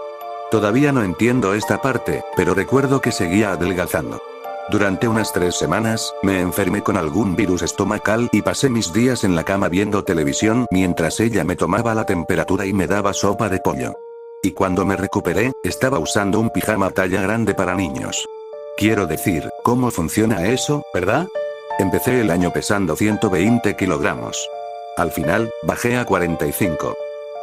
Todavía no entiendo esta parte, pero recuerdo que seguía adelgazando. Durante unas 3 semanas, me enfermé con algún virus estomacal y pasé mis días en la cama viendo televisión mientras ella me tomaba la temperatura y me daba sopa de pollo. Y cuando me recuperé, estaba usando un pijama talla grande para niños. Quiero decir, ¿cómo funciona eso, verdad? Empecé el año pesando 120 kilogramos. Al final, bajé a 45.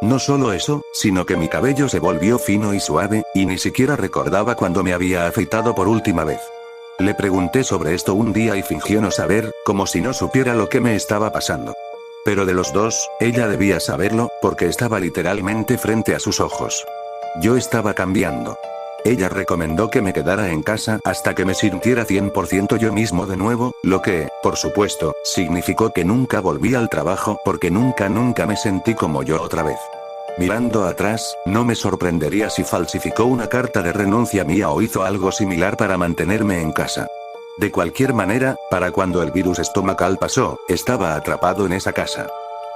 No solo eso, sino que mi cabello se volvió fino y suave, y ni siquiera recordaba cuando me había afeitado por última vez. Le pregunté sobre esto un día y fingió no saber, como si no supiera lo que me estaba pasando. Pero de los dos, ella debía saberlo, porque estaba literalmente frente a sus ojos. Yo estaba cambiando. Ella recomendó que me quedara en casa hasta que me sintiera 100% yo mismo de nuevo, lo que, por supuesto, significó que nunca volví al trabajo porque nunca me sentí como yo otra vez. Mirando atrás, no me sorprendería si falsificó una carta de renuncia mía o hizo algo similar para mantenerme en casa. De cualquier manera, para cuando el virus estomacal pasó, estaba atrapado en esa casa.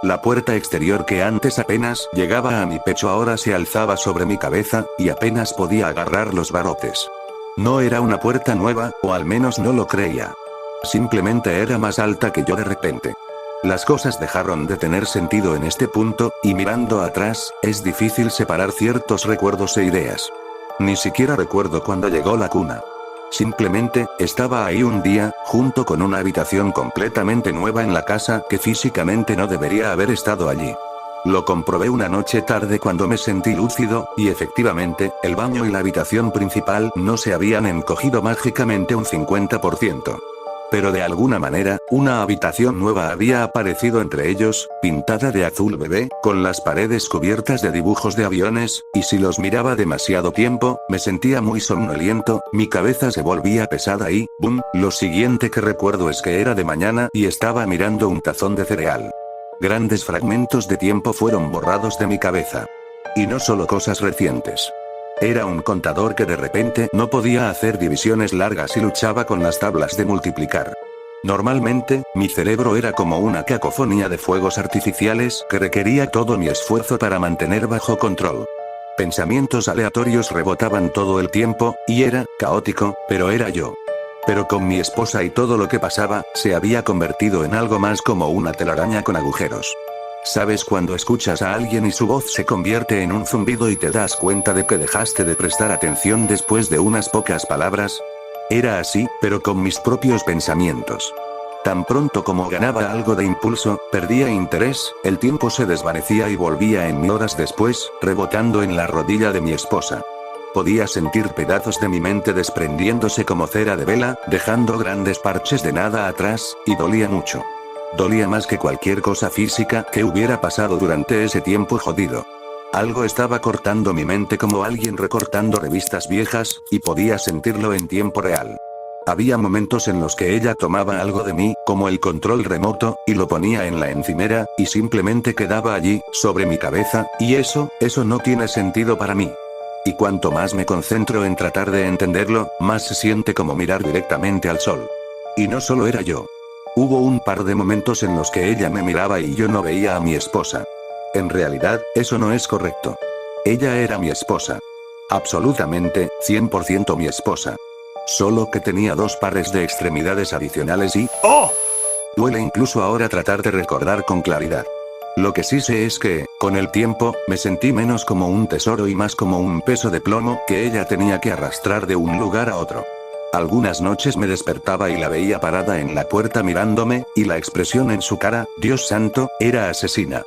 La puerta exterior que antes apenas llegaba a mi pecho ahora se alzaba sobre mi cabeza, y apenas podía agarrar los barrotes. No era una puerta nueva, o al menos no lo creía. Simplemente era más alta que yo de repente. Las cosas dejaron de tener sentido en este punto, y mirando atrás, es difícil separar ciertos recuerdos e ideas. Ni siquiera recuerdo cuándo llegó la cuna. Simplemente, estaba ahí un día, junto con una habitación completamente nueva en la casa que físicamente no debería haber estado allí. Lo comprobé una noche tarde cuando me sentí lúcido, y efectivamente, el baño y la habitación principal no se habían encogido mágicamente un 50%. Pero de alguna manera, una habitación nueva había aparecido entre ellos, pintada de azul bebé, con las paredes cubiertas de dibujos de aviones, y si los miraba demasiado tiempo, me sentía muy somnoliento, mi cabeza se volvía pesada y, ¡bum!, lo siguiente que recuerdo es que era de mañana y estaba mirando un tazón de cereal. Grandes fragmentos de tiempo fueron borrados de mi cabeza. Y no solo cosas recientes. Era un contador que de repente no podía hacer divisiones largas y luchaba con las tablas de multiplicar. Normalmente, mi cerebro era como una cacofonía de fuegos artificiales que requería todo mi esfuerzo para mantener bajo control. Pensamientos aleatorios rebotaban todo el tiempo, y era caótico, pero era yo. Pero con mi esposa y todo lo que pasaba, se había convertido en algo más como una telaraña con agujeros. ¿Sabes cuando escuchas a alguien y su voz se convierte en un zumbido y te das cuenta de que dejaste de prestar atención después de unas pocas palabras? Era así, pero con mis propios pensamientos. Tan pronto como ganaba algo de impulso, perdía interés, el tiempo se desvanecía y volvía en mí horas después, rebotando en la rodilla de mi esposa. Podía sentir pedazos de mi mente desprendiéndose como cera de vela, dejando grandes parches de nada atrás, y dolía mucho. Dolía más que cualquier cosa física que hubiera pasado durante ese tiempo jodido. Algo estaba cortando mi mente como alguien recortando revistas viejas, y podía sentirlo en tiempo real. Había momentos en los que ella tomaba algo de mí, como el control remoto, y lo ponía en la encimera, y simplemente quedaba allí, sobre mi cabeza, y eso no tiene sentido para mí. Y cuanto más me concentro en tratar de entenderlo, más se siente como mirar directamente al sol. Y no solo era yo. Hubo un par de momentos en los que ella me miraba y yo no veía a mi esposa. En realidad, eso no es correcto. Ella era mi esposa. Absolutamente, 100% mi esposa. Solo que tenía 2 pares de extremidades adicionales y... ¡oh! Duele incluso ahora tratar de recordar con claridad. Lo que sí sé es que, con el tiempo, me sentí menos como un tesoro y más como un peso de plomo que ella tenía que arrastrar de un lugar a otro. Algunas noches me despertaba y la veía parada en la puerta mirándome, y la expresión en su cara, Dios santo, era asesina.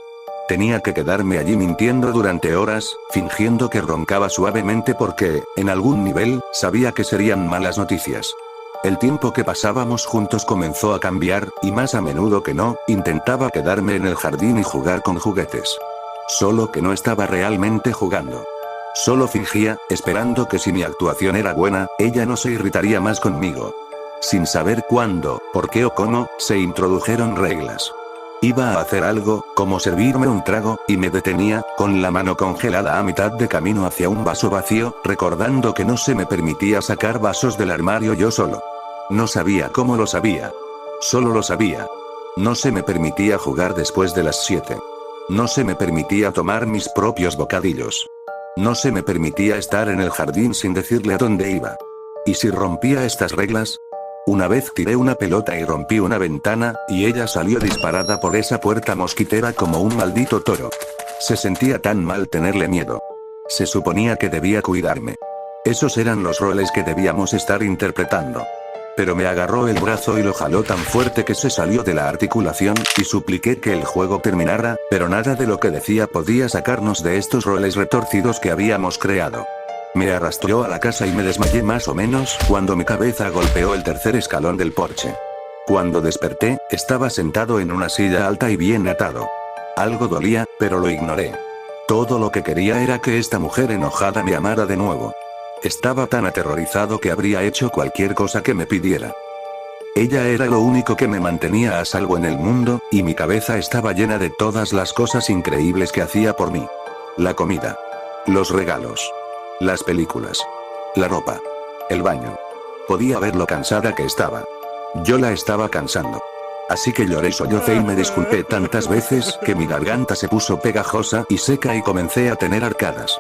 Tenía que quedarme allí mintiendo durante horas, fingiendo que roncaba suavemente porque, en algún nivel, sabía que serían malas noticias. El tiempo que pasábamos juntos comenzó a cambiar, y más a menudo que no, intentaba quedarme en el jardín y jugar con juguetes. Solo que no estaba realmente jugando. Solo fingía, esperando que si mi actuación era buena, ella no se irritaría más conmigo. Sin saber cuándo, por qué o cómo, se introdujeron reglas. Iba a hacer algo, como servirme un trago, y me detenía, con la mano congelada a mitad de camino hacia un vaso vacío, recordando que no se me permitía sacar vasos del armario yo solo. No sabía cómo lo sabía. Solo lo sabía. No se me permitía jugar después de las 7. No se me permitía tomar mis propios bocadillos. No se me permitía estar en el jardín sin decirle a dónde iba. ¿Y si rompía estas reglas? Una vez tiré una pelota y rompí una ventana, y ella salió disparada por esa puerta mosquitera como un maldito toro. Se sentía tan mal tenerle miedo. Se suponía que debía cuidarme. Esos eran los roles que debíamos estar interpretando. Pero me agarró el brazo y lo jaló tan fuerte que se salió de la articulación, y supliqué que el juego terminara, pero nada de lo que decía podía sacarnos de estos roles retorcidos que habíamos creado. Me arrastró a la casa y me desmayé más o menos cuando mi cabeza golpeó el tercer escalón del porche. Cuando desperté, estaba sentado en una silla alta y bien atado. Algo dolía, pero lo ignoré. Todo lo que quería era que esta mujer enojada me amara de nuevo. Estaba tan aterrorizado que habría hecho cualquier cosa que me pidiera. Ella era lo único que me mantenía a salvo en el mundo, y mi cabeza estaba llena de todas las cosas increíbles que hacía por mí. La comida. Los regalos. Las películas. La ropa. El baño. Podía ver lo cansada que estaba. Yo la estaba cansando. Así que lloré, sollocé y me disculpé tantas veces que mi garganta se puso pegajosa y seca y comencé a tener arcadas.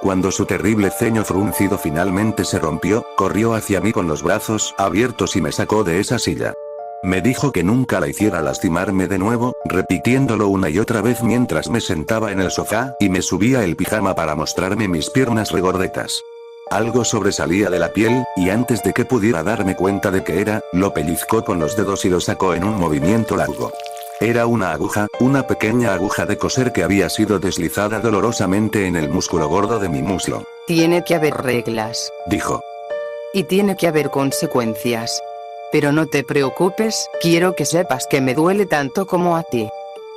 Cuando su terrible ceño fruncido finalmente se rompió, corrió hacia mí con los brazos abiertos y me sacó de esa silla. Me dijo que nunca la hiciera lastimarme de nuevo, repitiéndolo una y otra vez mientras me sentaba en el sofá y me subía el pijama para mostrarme mis piernas regordetas. Algo sobresalía de la piel, y antes de que pudiera darme cuenta de qué era, lo pellizcó con los dedos y lo sacó en un movimiento largo. Era una aguja, una pequeña aguja de coser que había sido deslizada dolorosamente en el músculo gordo de mi muslo. Tiene que haber reglas, Dijo. y tiene que haber consecuencias. Pero no te preocupes, quiero que sepas que me duele tanto como a ti.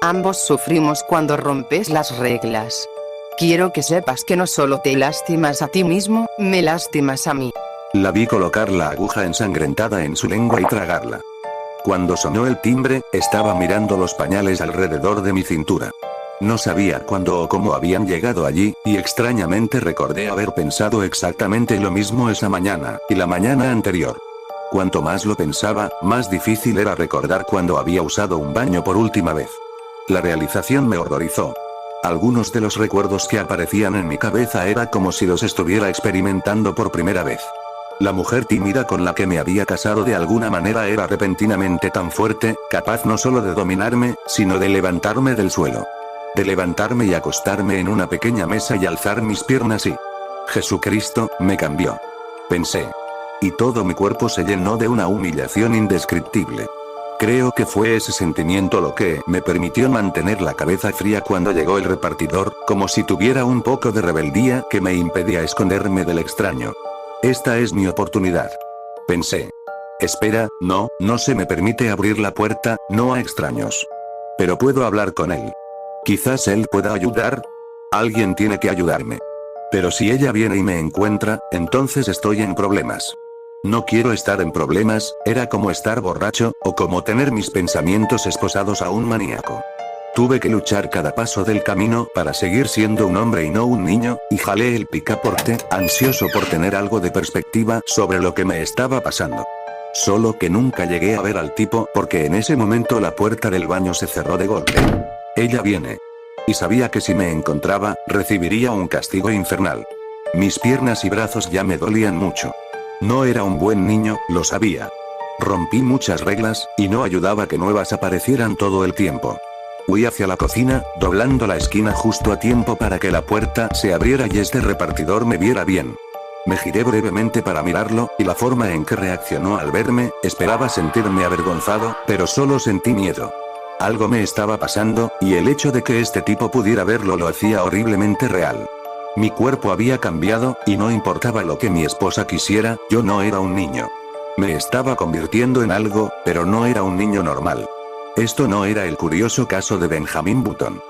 Ambos sufrimos cuando rompes las reglas. Quiero que sepas que no solo te lastimas a ti mismo, me lastimas a mí. La vi colocar la aguja ensangrentada en su lengua y tragarla. Cuando sonó el timbre, estaba mirando los pañales alrededor de mi cintura. No sabía cuándo o cómo habían llegado allí, y extrañamente recordé haber pensado exactamente lo mismo esa mañana, y la mañana anterior. Cuanto más lo pensaba, más difícil era recordar cuándo había usado un baño por última vez. La realización me horrorizó. Algunos de los recuerdos que aparecían en mi cabeza era como si los estuviera experimentando por primera vez. La mujer tímida con la que me había casado de alguna manera era repentinamente tan fuerte, capaz no solo de dominarme, sino de levantarme del suelo. De levantarme y acostarme en una pequeña mesa y alzar mis piernas y... Jesucristo, me cambió. Pensé. Y todo mi cuerpo se llenó de una humillación indescriptible. Creo que fue ese sentimiento lo que me permitió mantener la cabeza fría cuando llegó el repartidor, como si tuviera un poco de rebeldía que me impedía esconderme del extraño. Esta es mi oportunidad. Pensé. Espera, no se me permite abrir la puerta, no a extraños. Pero puedo hablar con él. Quizás él pueda ayudar. Alguien tiene que ayudarme. Pero si ella viene y me encuentra, entonces estoy en problemas. No quiero estar en problemas, era como estar borracho, o como tener mis pensamientos esposados a un maníaco. Tuve que luchar cada paso del camino para seguir siendo un hombre y no un niño, y jalé el picaporte, ansioso por tener algo de perspectiva sobre lo que me estaba pasando. Solo que nunca llegué a ver al tipo porque en ese momento la puerta del baño se cerró de golpe. Ella viene. Y sabía que si me encontraba, recibiría un castigo infernal. Mis piernas y brazos ya me dolían mucho. No era un buen niño, lo sabía. Rompí muchas reglas, y no ayudaba que nuevas aparecieran todo el tiempo. Huí hacia la cocina, doblando la esquina justo a tiempo para que la puerta se abriera y este repartidor me viera bien. Me giré brevemente para mirarlo, y la forma en que reaccionó al verme, esperaba sentirme avergonzado, pero solo sentí miedo. Algo me estaba pasando, y el hecho de que este tipo pudiera verlo lo hacía horriblemente real. Mi cuerpo había cambiado, y no importaba lo que mi esposa quisiera, yo no era un niño. Me estaba convirtiendo en algo, pero no era un niño normal. Esto no era el curioso caso de Benjamin Button.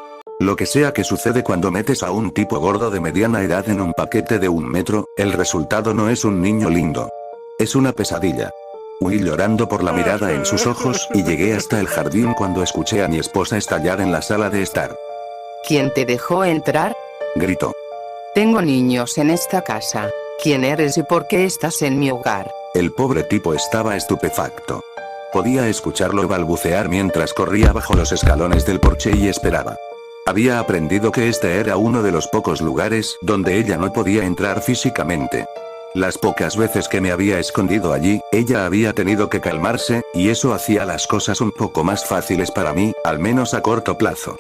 Lo que sea que sucede cuando metes a un tipo gordo de mediana edad en un paquete de 1 metro, el resultado no es un niño lindo. Es una pesadilla. Huí llorando por la mirada en sus ojos, y llegué hasta el jardín cuando escuché a mi esposa estallar en la sala de estar. ¿Quién te dejó entrar? Gritó. Tengo niños en esta casa. ¿Quién eres y por qué estás en mi hogar? El pobre tipo estaba estupefacto. Podía escucharlo balbucear mientras corría bajo los escalones del porche y esperaba. Había aprendido que este era uno de los pocos lugares donde ella no podía entrar físicamente. Las pocas veces que me había escondido allí, ella había tenido que calmarse, y eso hacía las cosas un poco más fáciles para mí, al menos a corto plazo.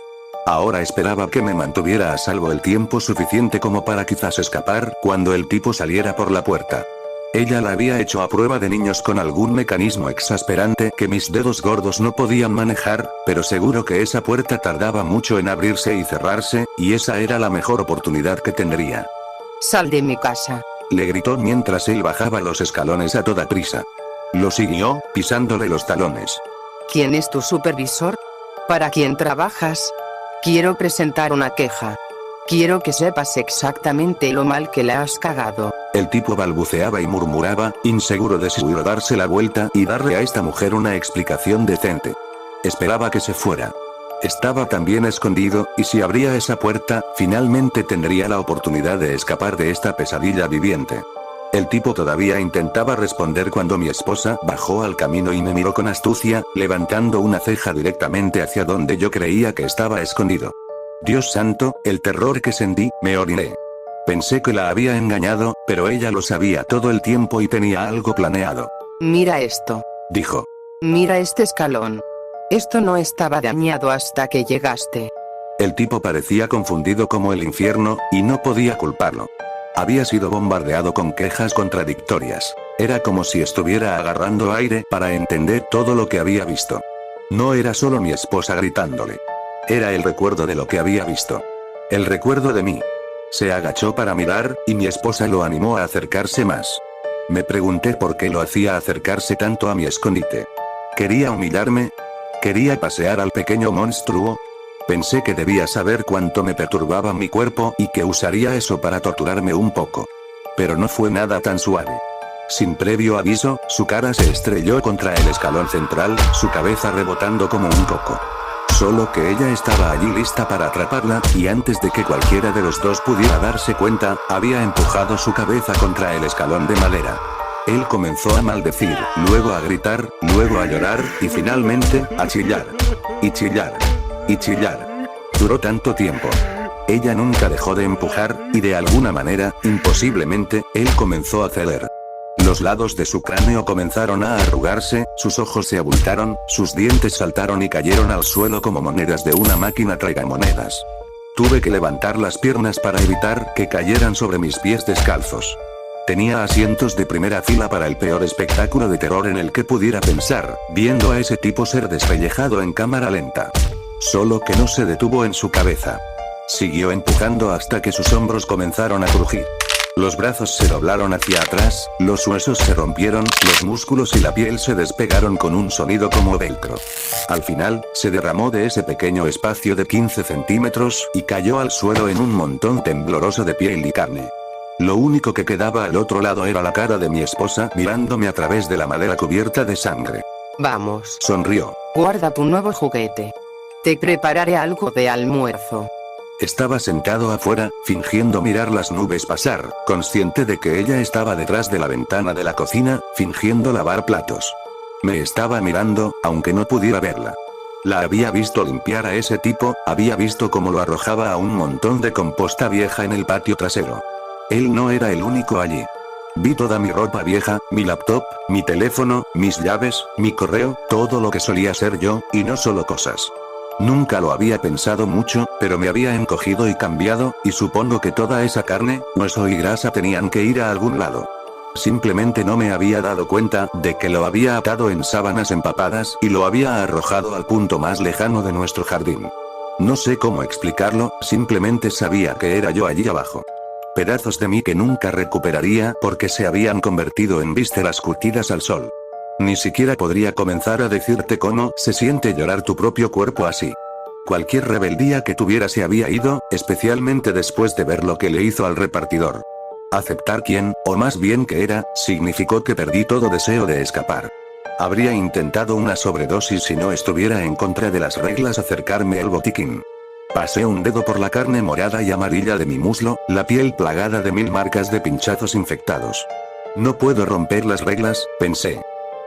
Ahora esperaba que me mantuviera a salvo el tiempo suficiente como para quizás escapar cuando el tipo saliera por la puerta. Ella la había hecho a prueba de niños con algún mecanismo exasperante que mis dedos gordos no podían manejar, pero seguro que esa puerta tardaba mucho en abrirse y cerrarse, y esa era la mejor oportunidad que tendría. Sal de mi casa. Le gritó mientras él bajaba los escalones a toda prisa. Lo siguió, pisándole los talones. ¿Quién es tu supervisor? ¿Para quién trabajas? Quiero presentar una queja. Quiero que sepas exactamente lo mal que la has cagado. El tipo balbuceaba y murmuraba, inseguro de si huir o darse la vuelta y darle a esta mujer una explicación decente. Esperaba que se fuera. Estaba tan bien escondido, y si abría esa puerta, finalmente tendría la oportunidad de escapar de esta pesadilla viviente. El tipo todavía intentaba responder cuando mi esposa bajó al camino y me miró con astucia, levantando una ceja directamente hacia donde yo creía que estaba escondido. Dios santo, el terror que sentí, me oriné. Pensé que la había engañado, pero ella lo sabía todo el tiempo y tenía algo planeado. Mira esto. Dijo. Mira este escalón. Esto no estaba dañado hasta que llegaste. El tipo parecía confundido como el infierno, y no podía culparlo. Había sido bombardeado con quejas contradictorias. Era como si estuviera agarrando aire para entender todo lo que había visto. No era solo mi esposa gritándole. Era el recuerdo de lo que había visto. El recuerdo de mí. Se agachó para mirar, y mi esposa lo animó a acercarse más. Me pregunté por qué lo hacía acercarse tanto a mi escondite. ¿Quería humillarme? ¿Quería pasear al pequeño monstruo? Pensé que debía saber cuánto me perturbaba mi cuerpo y que usaría eso para torturarme un poco. Pero no fue nada tan suave. Sin previo aviso, su cara se estrelló contra el escalón central, su cabeza rebotando como un coco. Solo que ella estaba allí lista para atraparla, y antes de que cualquiera de los dos pudiera darse cuenta, había empujado su cabeza contra el escalón de madera. Él comenzó a maldecir, luego a gritar, luego a llorar, y finalmente, a chillar. Y chillar. Y chillar. Duró tanto tiempo. Ella nunca dejó de empujar, y de alguna manera, imposiblemente, él comenzó a ceder. Los lados de su cráneo comenzaron a arrugarse, sus ojos se abultaron, sus dientes saltaron y cayeron al suelo como monedas de una máquina tragamonedas. Tuve que levantar las piernas para evitar que cayeran sobre mis pies descalzos. Tenía asientos de primera fila para el peor espectáculo de terror en el que pudiera pensar, viendo a ese tipo ser despellejado en cámara lenta. Solo que no se detuvo en su cabeza. Siguió empujando hasta que sus hombros comenzaron a crujir. Los brazos se doblaron hacia atrás, los huesos se rompieron, los músculos y la piel se despegaron con un sonido como velcro. Al final, se derramó de ese pequeño espacio de 15 centímetros, y cayó al suelo en un montón tembloroso de piel y carne. Lo único que quedaba al otro lado era la cara de mi esposa mirándome a través de la madera cubierta de sangre. Vamos. Sonrió. Guarda tu nuevo juguete. Te prepararé algo de almuerzo. Estaba sentado afuera, fingiendo mirar las nubes pasar, consciente de que ella estaba detrás de la ventana de la cocina, fingiendo lavar platos. Me estaba mirando, aunque no pudiera verla. La había visto limpiar a ese tipo, había visto cómo lo arrojaba a un montón de composta vieja en el patio trasero. Él no era el único allí. Vi toda mi ropa vieja, mi laptop, mi teléfono, mis llaves, mi correo, todo lo que solía ser yo, y no solo cosas. Nunca lo había pensado mucho, pero me había encogido y cambiado, y supongo que toda esa carne, hueso y grasa tenían que ir a algún lado. Simplemente no me había dado cuenta de que lo había atado en sábanas empapadas y lo había arrojado al punto más lejano de nuestro jardín. No sé cómo explicarlo, simplemente sabía que era yo allí abajo. Pedazos de mí que nunca recuperaría porque se habían convertido en vísceras curtidas al sol. Ni siquiera podría comenzar a decirte cómo se siente llorar tu propio cuerpo así. Cualquier rebeldía que tuviera se había ido, especialmente después de ver lo que le hizo al repartidor. Aceptar quién, o más bien que era, significó que perdí todo deseo de escapar. Habría intentado una sobredosis si no estuviera en contra de las reglas acercarme al botiquín. Pasé un dedo por la carne morada y amarilla de mi muslo, la piel plagada de 1000 marcas de pinchazos infectados. No puedo romper las reglas, pensé.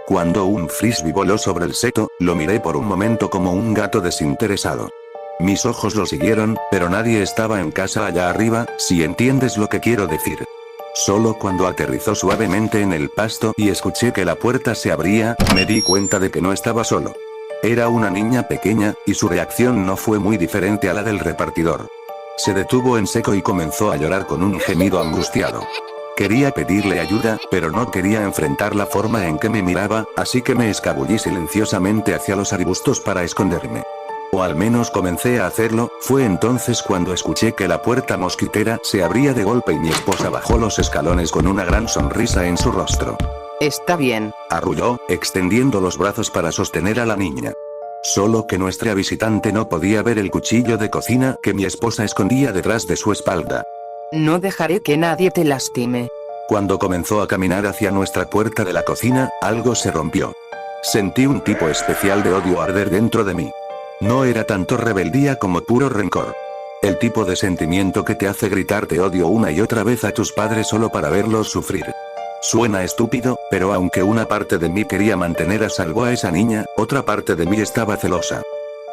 Cuando un frisbee voló sobre el seto, lo miré por un momento como un gato desinteresado. Mis ojos lo siguieron, pero nadie estaba en casa allá arriba, si entiendes lo que quiero decir. Solo cuando aterrizó suavemente en el pasto y escuché que la puerta se abría, me di cuenta de que no estaba solo. Era una niña pequeña, y su reacción no fue muy diferente a la del repartidor. Se detuvo en seco y comenzó a llorar con un gemido angustiado. Quería pedirle ayuda, pero no quería enfrentar la forma en que me miraba, así que me escabullí silenciosamente hacia los arbustos para esconderme. O al menos comencé a hacerlo. Fue entonces cuando escuché que la puerta mosquitera se abría de golpe y mi esposa bajó los escalones con una gran sonrisa en su rostro. Está bien, Arrulló, extendiendo los brazos para sostener a la niña. Solo que nuestra visitante no podía ver el cuchillo de cocina que mi esposa escondía detrás de su espalda. no dejaré que nadie te lastime. Cuando comenzó a caminar hacia nuestra puerta de la cocina, algo se rompió. Sentí un tipo especial de odio arder dentro de mí. No era tanto rebeldía como puro rencor. El tipo de sentimiento que te hace gritar te odio una y otra vez a tus padres solo para verlos sufrir. Suena estúpido, pero aunque una parte de mí quería mantener a salvo a esa niña, otra parte de mí estaba celosa.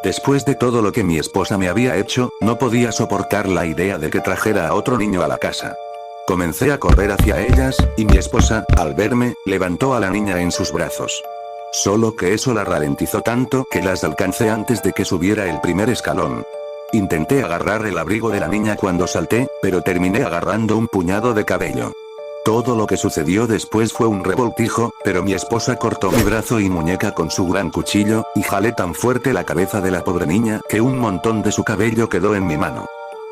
Después de todo lo que mi esposa me había hecho, no podía soportar la idea de que trajera a otro niño a la casa. Comencé a correr hacia ellas, y mi esposa, al verme, levantó a la niña en sus brazos. Solo que eso la ralentizó tanto que las alcancé antes de que subiera el primer escalón. Intenté agarrar el abrigo de la niña cuando salté, pero terminé agarrando un puñado de cabello. Todo lo que sucedió después fue un revoltijo, pero mi esposa cortó mi brazo y muñeca con su gran cuchillo, y jalé tan fuerte la cabeza de la pobre niña que un montón de su cabello quedó en mi mano.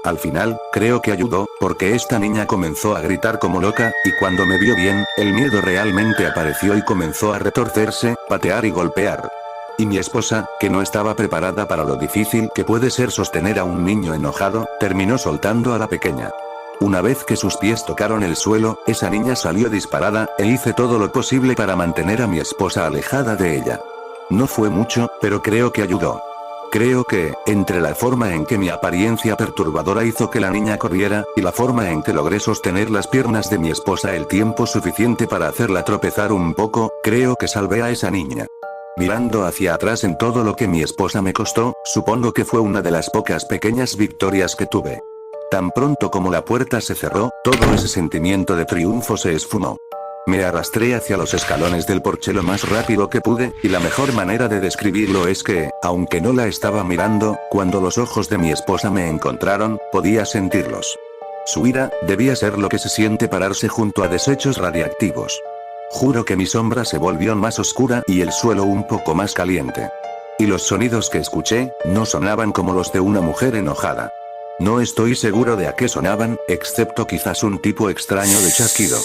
Al final, creo que ayudó, porque esta niña comenzó a gritar como loca, y cuando me vio bien, el miedo realmente apareció y comenzó a retorcerse, patear y golpear. Y mi esposa, que no estaba preparada para lo difícil que puede ser sostener a un niño enojado, terminó soltando a la pequeña. Una vez que sus pies tocaron el suelo, esa niña salió disparada, e hice todo lo posible para mantener a mi esposa alejada de ella. No fue mucho, pero creo que ayudó. Creo que, entre la forma en que mi apariencia perturbadora hizo que la niña corriera, y la forma en que logré sostener las piernas de mi esposa el tiempo suficiente para hacerla tropezar un poco, creo que salvé a esa niña. Mirando hacia atrás en todo lo que mi esposa me costó, supongo que fue una de las pocas pequeñas victorias que tuve. Tan pronto como la puerta se cerró, todo ese sentimiento de triunfo se esfumó. Me arrastré hacia los escalones del porche lo más rápido que pude, y la mejor manera de describirlo es que, aunque no la estaba mirando, cuando los ojos de mi esposa me encontraron, podía sentirlos. Su ira, debía ser lo que se siente pararse junto a desechos radiactivos. Juro que mi sombra se volvió más oscura y el suelo un poco más caliente. Y los sonidos que escuché, no sonaban como los de una mujer enojada. No estoy seguro de a qué sonaban, excepto quizás un tipo extraño de chasquido.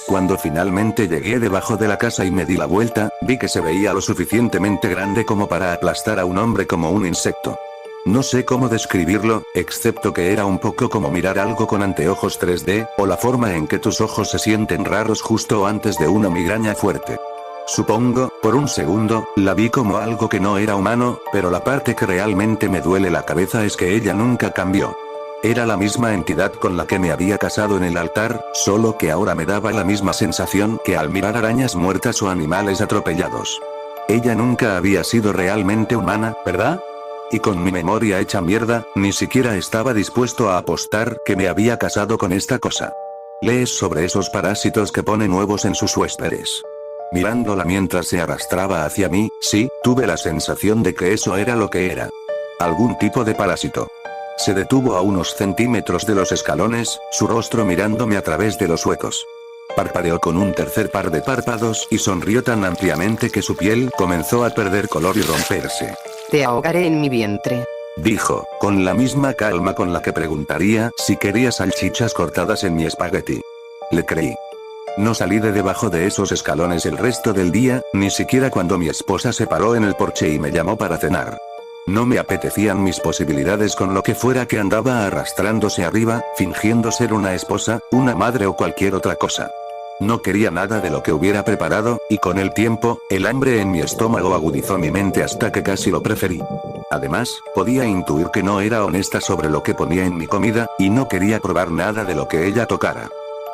Cuando finalmente llegué debajo de la casa y me di la vuelta, vi que se veía lo suficientemente grande como para aplastar a un hombre como un insecto. No sé cómo describirlo, excepto que era un poco como mirar algo con anteojos 3D, o la forma en que tus ojos se sienten raros justo antes de una migraña fuerte. Supongo, por un segundo, la vi como algo que no era humano, pero la parte que realmente me duele la cabeza es que ella nunca cambió. Era la misma entidad con la que me había casado en el altar, solo que ahora me daba la misma sensación que al mirar arañas muertas o animales atropellados. Ella nunca había sido realmente humana, ¿verdad? Y con mi memoria hecha mierda, ni siquiera estaba dispuesto a apostar que me había casado con esta cosa. Lees sobre esos parásitos que ponen huevos en sus huéspedes. Mirándola mientras se arrastraba hacia mí, sí, tuve la sensación de que eso era lo que era. Algún tipo de parásito. Se detuvo a unos centímetros de los escalones, su rostro mirándome a través de los huecos. Parpadeó con un tercer par de párpados y sonrió tan ampliamente que su piel comenzó a perder color y romperse. Te ahogaré en mi vientre. Dijo, con la misma calma con la que preguntaría si quería salchichas cortadas en mi espagueti. Le creí. No salí de debajo de esos escalones el resto del día, ni siquiera cuando mi esposa se paró en el porche y me llamó para cenar. No me apetecían mis posibilidades con lo que fuera que andaba arrastrándose arriba, fingiendo ser una esposa, una madre o cualquier otra cosa. No quería nada de lo que hubiera preparado, y con el tiempo, el hambre en mi estómago agudizó mi mente hasta que casi lo preferí. Además, podía intuir que no era honesta sobre lo que ponía en mi comida, y no quería probar nada de lo que ella tocara.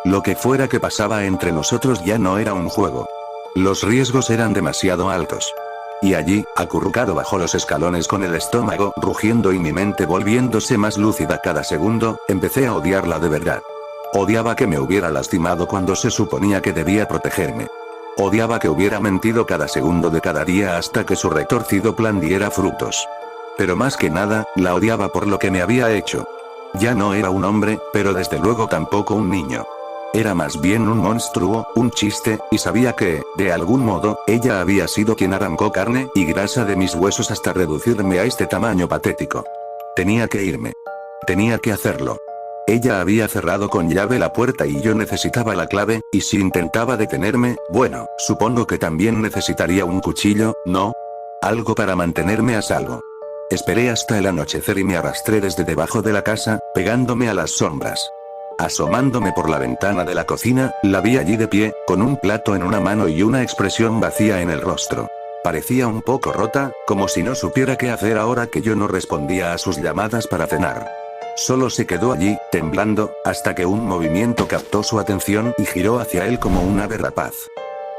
Lo que fuera que pasaba entre nosotros ya no era un juego. Los riesgos eran demasiado altos. Y allí, acurrucado bajo los escalones con el estómago rugiendo y mi mente volviéndose más lúcida cada segundo, empecé a odiarla de verdad. Odiaba que me hubiera lastimado cuando se suponía que debía protegerme. Odiaba que hubiera mentido cada segundo de cada día hasta que su retorcido plan diera frutos. Pero más que nada, la odiaba por lo que me había hecho. Ya no era un hombre, pero desde luego tampoco un niño. Era más bien un monstruo, un chiste, y sabía que, de algún modo, ella había sido quien arrancó carne y grasa de mis huesos hasta reducirme a este tamaño patético. Tenía que irme. Tenía que hacerlo. Ella había cerrado con llave la puerta y yo necesitaba la clave, y si intentaba detenerme, bueno, supongo que también necesitaría un cuchillo, ¿no? Algo para mantenerme a salvo. Esperé hasta el anochecer y me arrastré desde debajo de la casa, pegándome a las sombras. Asomándome por la ventana de la cocina, la vi allí de pie, con un plato en una mano y una expresión vacía en el rostro. Parecía un poco rota, como si no supiera qué hacer ahora que yo no respondía a sus llamadas para cenar. Solo se quedó allí, temblando, hasta que un movimiento captó su atención y giró hacia él como un ave rapaz.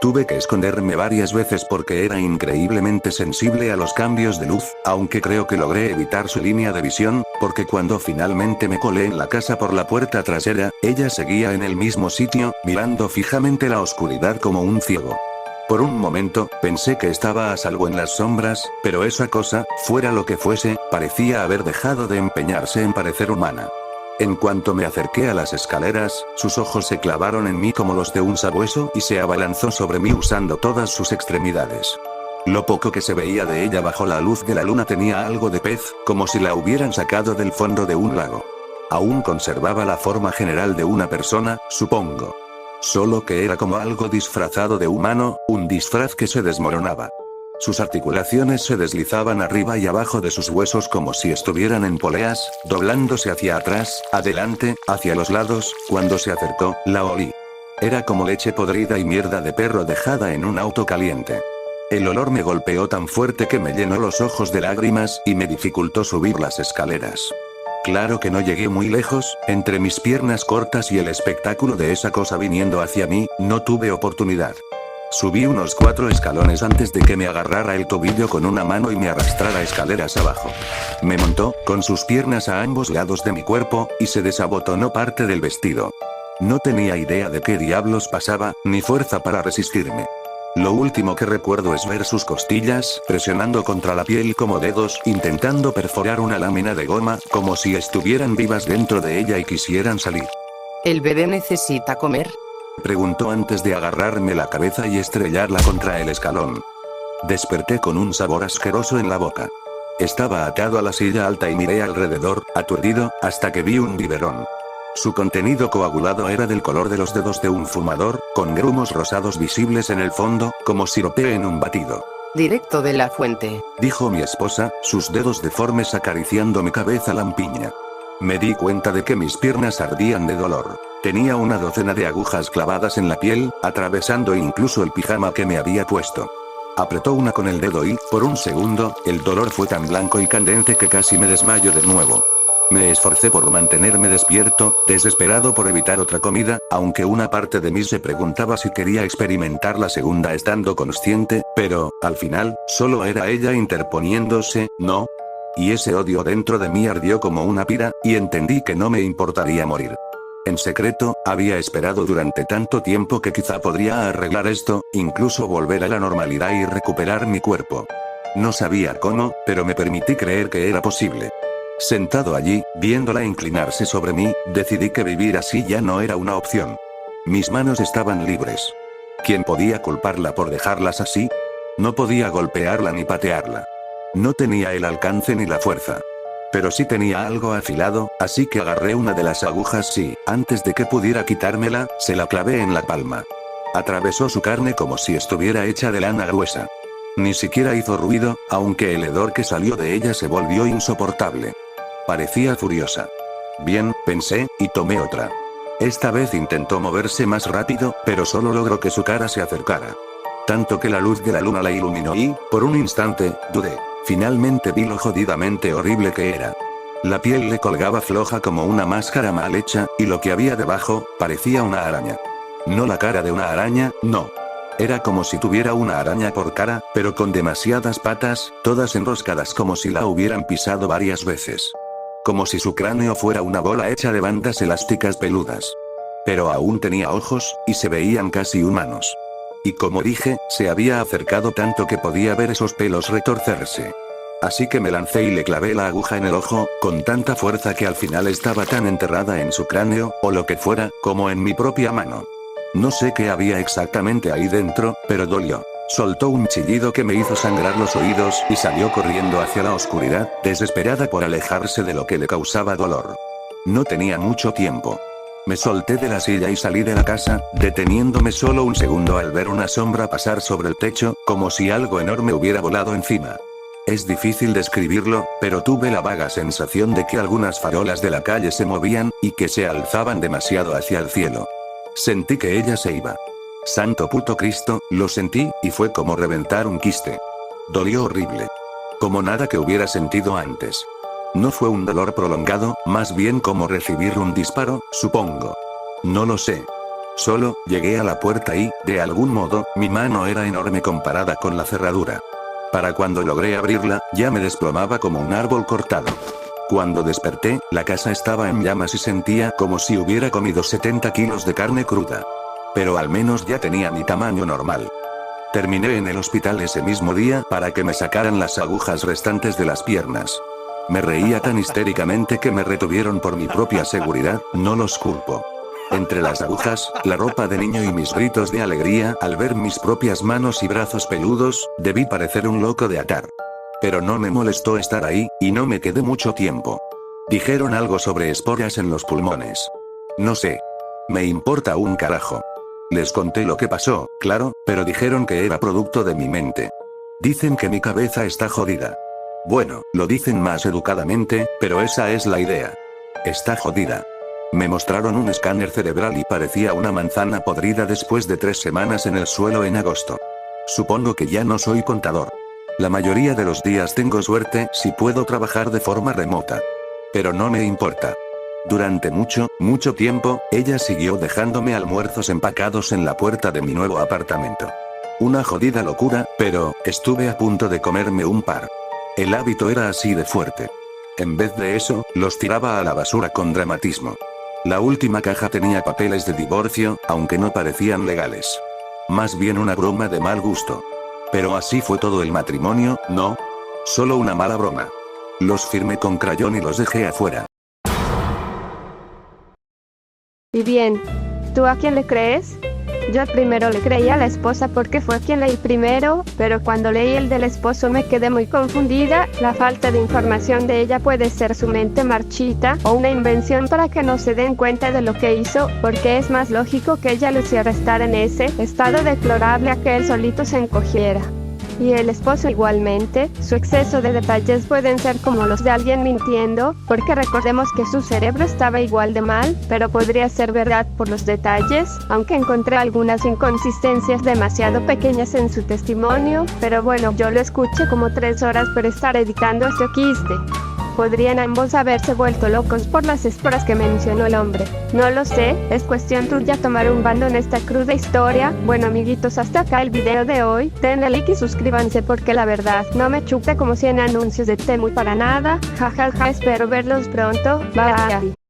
Tuve que esconderme varias veces porque era increíblemente sensible a los cambios de luz, aunque creo que logré evitar su línea de visión, porque cuando finalmente me colé en la casa por la puerta trasera, ella seguía en el mismo sitio, mirando fijamente la oscuridad como un ciego. Por un momento, pensé que estaba a salvo en las sombras, pero esa cosa, fuera lo que fuese, parecía haber dejado de empeñarse en parecer humana. En cuanto me acerqué a las escaleras, sus ojos se clavaron en mí como los de un sabueso y se abalanzó sobre mí usando todas sus extremidades. Lo poco que se veía de ella bajo la luz de la luna tenía algo de pez, como si la hubieran sacado del fondo de un lago. Aún conservaba la forma general de una persona, supongo. Solo que era como algo disfrazado de humano, un disfraz que se desmoronaba. Sus articulaciones se deslizaban arriba y abajo de sus huesos como si estuvieran en poleas, doblándose hacia atrás, adelante, hacia los lados. Cuando se acercó, la olí. Era como leche podrida y mierda de perro dejada en un auto caliente. El olor me golpeó tan fuerte que me llenó los ojos de lágrimas y me dificultó subir las escaleras. Claro que no llegué muy lejos, entre mis piernas cortas y el espectáculo de esa cosa viniendo hacia mí, no tuve oportunidad. Subí unos 4 escalones antes de que me agarrara el tobillo con una mano y me arrastrara escaleras abajo. Me montó, con sus piernas a ambos lados de mi cuerpo, y se desabotonó parte del vestido. No tenía idea de qué diablos pasaba, ni fuerza para resistirme. Lo último que recuerdo es ver sus costillas, presionando contra la piel como dedos, intentando perforar una lámina de goma, como si estuvieran vivas dentro de ella y quisieran salir. ¿El bebé necesita comer?, preguntó antes de agarrarme la cabeza y estrellarla contra el escalón. Desperté con un sabor asqueroso en la boca. Estaba atado a la silla alta y miré alrededor, aturdido, hasta que vi un biberón. Su contenido coagulado era del color de los dedos de un fumador, con grumos rosados visibles en el fondo, como sirope en un batido. Directo de la fuente, dijo mi esposa, sus dedos deformes acariciando mi cabeza lampiña. Me di cuenta de que mis piernas ardían de dolor. Tenía una docena de agujas clavadas en la piel, atravesando incluso el pijama que me había puesto. Apretó una con el dedo y, por un segundo, el dolor fue tan blanco y candente que casi me desmayo de nuevo. Me esforcé por mantenerme despierto, desesperado por evitar otra comida, aunque una parte de mí se preguntaba si quería experimentar la segunda estando consciente, pero, al final, solo era ella interponiéndose, ¿no? Y ese odio dentro de mí ardió como una pira, y entendí que no me importaría morir. En secreto, había esperado durante tanto tiempo que quizá podría arreglar esto, incluso volver a la normalidad y recuperar mi cuerpo. No sabía cómo, pero me permití creer que era posible. Sentado allí, viéndola inclinarse sobre mí, decidí que vivir así ya no era una opción. Mis manos estaban libres. ¿Quién podía culparla por dejarlas así? No podía golpearla ni patearla. No tenía el alcance ni la fuerza. Pero sí tenía algo afilado, así que agarré una de las agujas y, antes de que pudiera quitármela, se la clavé en la palma. Atravesó su carne como si estuviera hecha de lana gruesa. Ni siquiera hizo ruido, aunque el hedor que salió de ella se volvió insoportable. Parecía furiosa. Bien, pensé, y tomé otra. Esta vez intentó moverse más rápido, pero solo logró que su cara se acercara. Tanto que la luz de la luna la iluminó y, por un instante, dudé. Finalmente vi lo jodidamente horrible que era. La piel le colgaba floja como una máscara mal hecha, y lo que había debajo, parecía una araña. No la cara de una araña, no. Era como si tuviera una araña por cara, pero con demasiadas patas, todas enroscadas como si la hubieran pisado varias veces. Como si su cráneo fuera una bola hecha de bandas elásticas peludas. Pero aún tenía ojos, y se veían casi humanos. Y como dije, se había acercado tanto que podía ver esos pelos retorcerse. Así que me lancé y le clavé la aguja en el ojo, con tanta fuerza que al final estaba tan enterrada en su cráneo, o lo que fuera, como en mi propia mano. No sé qué había exactamente ahí dentro, pero dolió. Soltó un chillido que me hizo sangrar los oídos y salió corriendo hacia la oscuridad, desesperada por alejarse de lo que le causaba dolor. No tenía mucho tiempo. Me solté de la silla y salí de la casa, deteniéndome solo un segundo al ver una sombra pasar sobre el techo, como si algo enorme hubiera volado encima. Es difícil describirlo, pero tuve la vaga sensación de que algunas farolas de la calle se movían, y que se alzaban demasiado hacia el cielo. Sentí que ella se iba. Santo puto Cristo, lo sentí, y fue como reventar un quiste. Dolió horrible. Como nada que hubiera sentido antes. No fue un dolor prolongado, más bien como recibir un disparo, supongo. No lo sé. Solo, llegué a la puerta y, de algún modo, mi mano era enorme comparada con la cerradura. Para cuando logré abrirla, ya me desplomaba como un árbol cortado. Cuando desperté, la casa estaba en llamas y sentía como si hubiera comido 70 kilos de carne cruda. Pero al menos ya tenía mi tamaño normal. Terminé en el hospital ese mismo día para que me sacaran las agujas restantes de las piernas. Me reía tan histéricamente que me retuvieron por mi propia seguridad, no los culpo. Entre las agujas, la ropa de niño y mis gritos de alegría al ver mis propias manos y brazos peludos, debí parecer un loco de atar. Pero no me molestó estar ahí, y no me quedé mucho tiempo. Dijeron algo sobre esporas en los pulmones. No sé. Me importa un carajo. Les conté lo que pasó, claro, pero dijeron que era producto de mi mente. Dicen que mi cabeza está jodida. Bueno, lo dicen más educadamente, pero esa es la idea. Está jodida. Me mostraron un escáner cerebral y parecía una manzana podrida después de 3 semanas en el suelo en agosto. Supongo que ya no soy contador. La mayoría de los días tengo suerte si puedo trabajar de forma remota. Pero no me importa. Durante mucho tiempo, ella siguió dejándome almuerzos empacados en la puerta de mi nuevo apartamento. Una jodida locura, pero, estuve a punto de comerme un par. El hábito era así de fuerte. En vez de eso, los tiraba a la basura con dramatismo. La última caja tenía papeles de divorcio, aunque no parecían legales. Más bien una broma de mal gusto. Pero así fue todo el matrimonio, ¿no? Solo una mala broma. Los firmé con crayón y los dejé afuera. Y bien, ¿tú a quién le crees? Yo primero le creí a la esposa porque fue quien leí primero, pero cuando leí el del esposo me quedé muy confundida. La falta de información de ella puede ser su mente marchita o una invención para que no se den cuenta de lo que hizo, porque es más lógico que ella lo hiciera estar en ese estado deplorable a que él solito se encogiera. Y el esposo igualmente, su exceso de detalles pueden ser como los de alguien mintiendo, porque recordemos que su cerebro estaba igual de mal, pero podría ser verdad por los detalles, aunque encontré algunas inconsistencias demasiado pequeñas en su testimonio, pero bueno, yo lo escuché como 3 horas por estar editando este quiste. Podrían ambos haberse vuelto locos por las esporas que mencionó el hombre. No lo sé, es cuestión tuya tomar un bando en esta cruda historia. Bueno amiguitos, hasta acá el video de hoy. Denle like y suscríbanse porque la verdad no me chupe como 100 anuncios de Temu para nada. Jajaja, espero verlos pronto. Bye.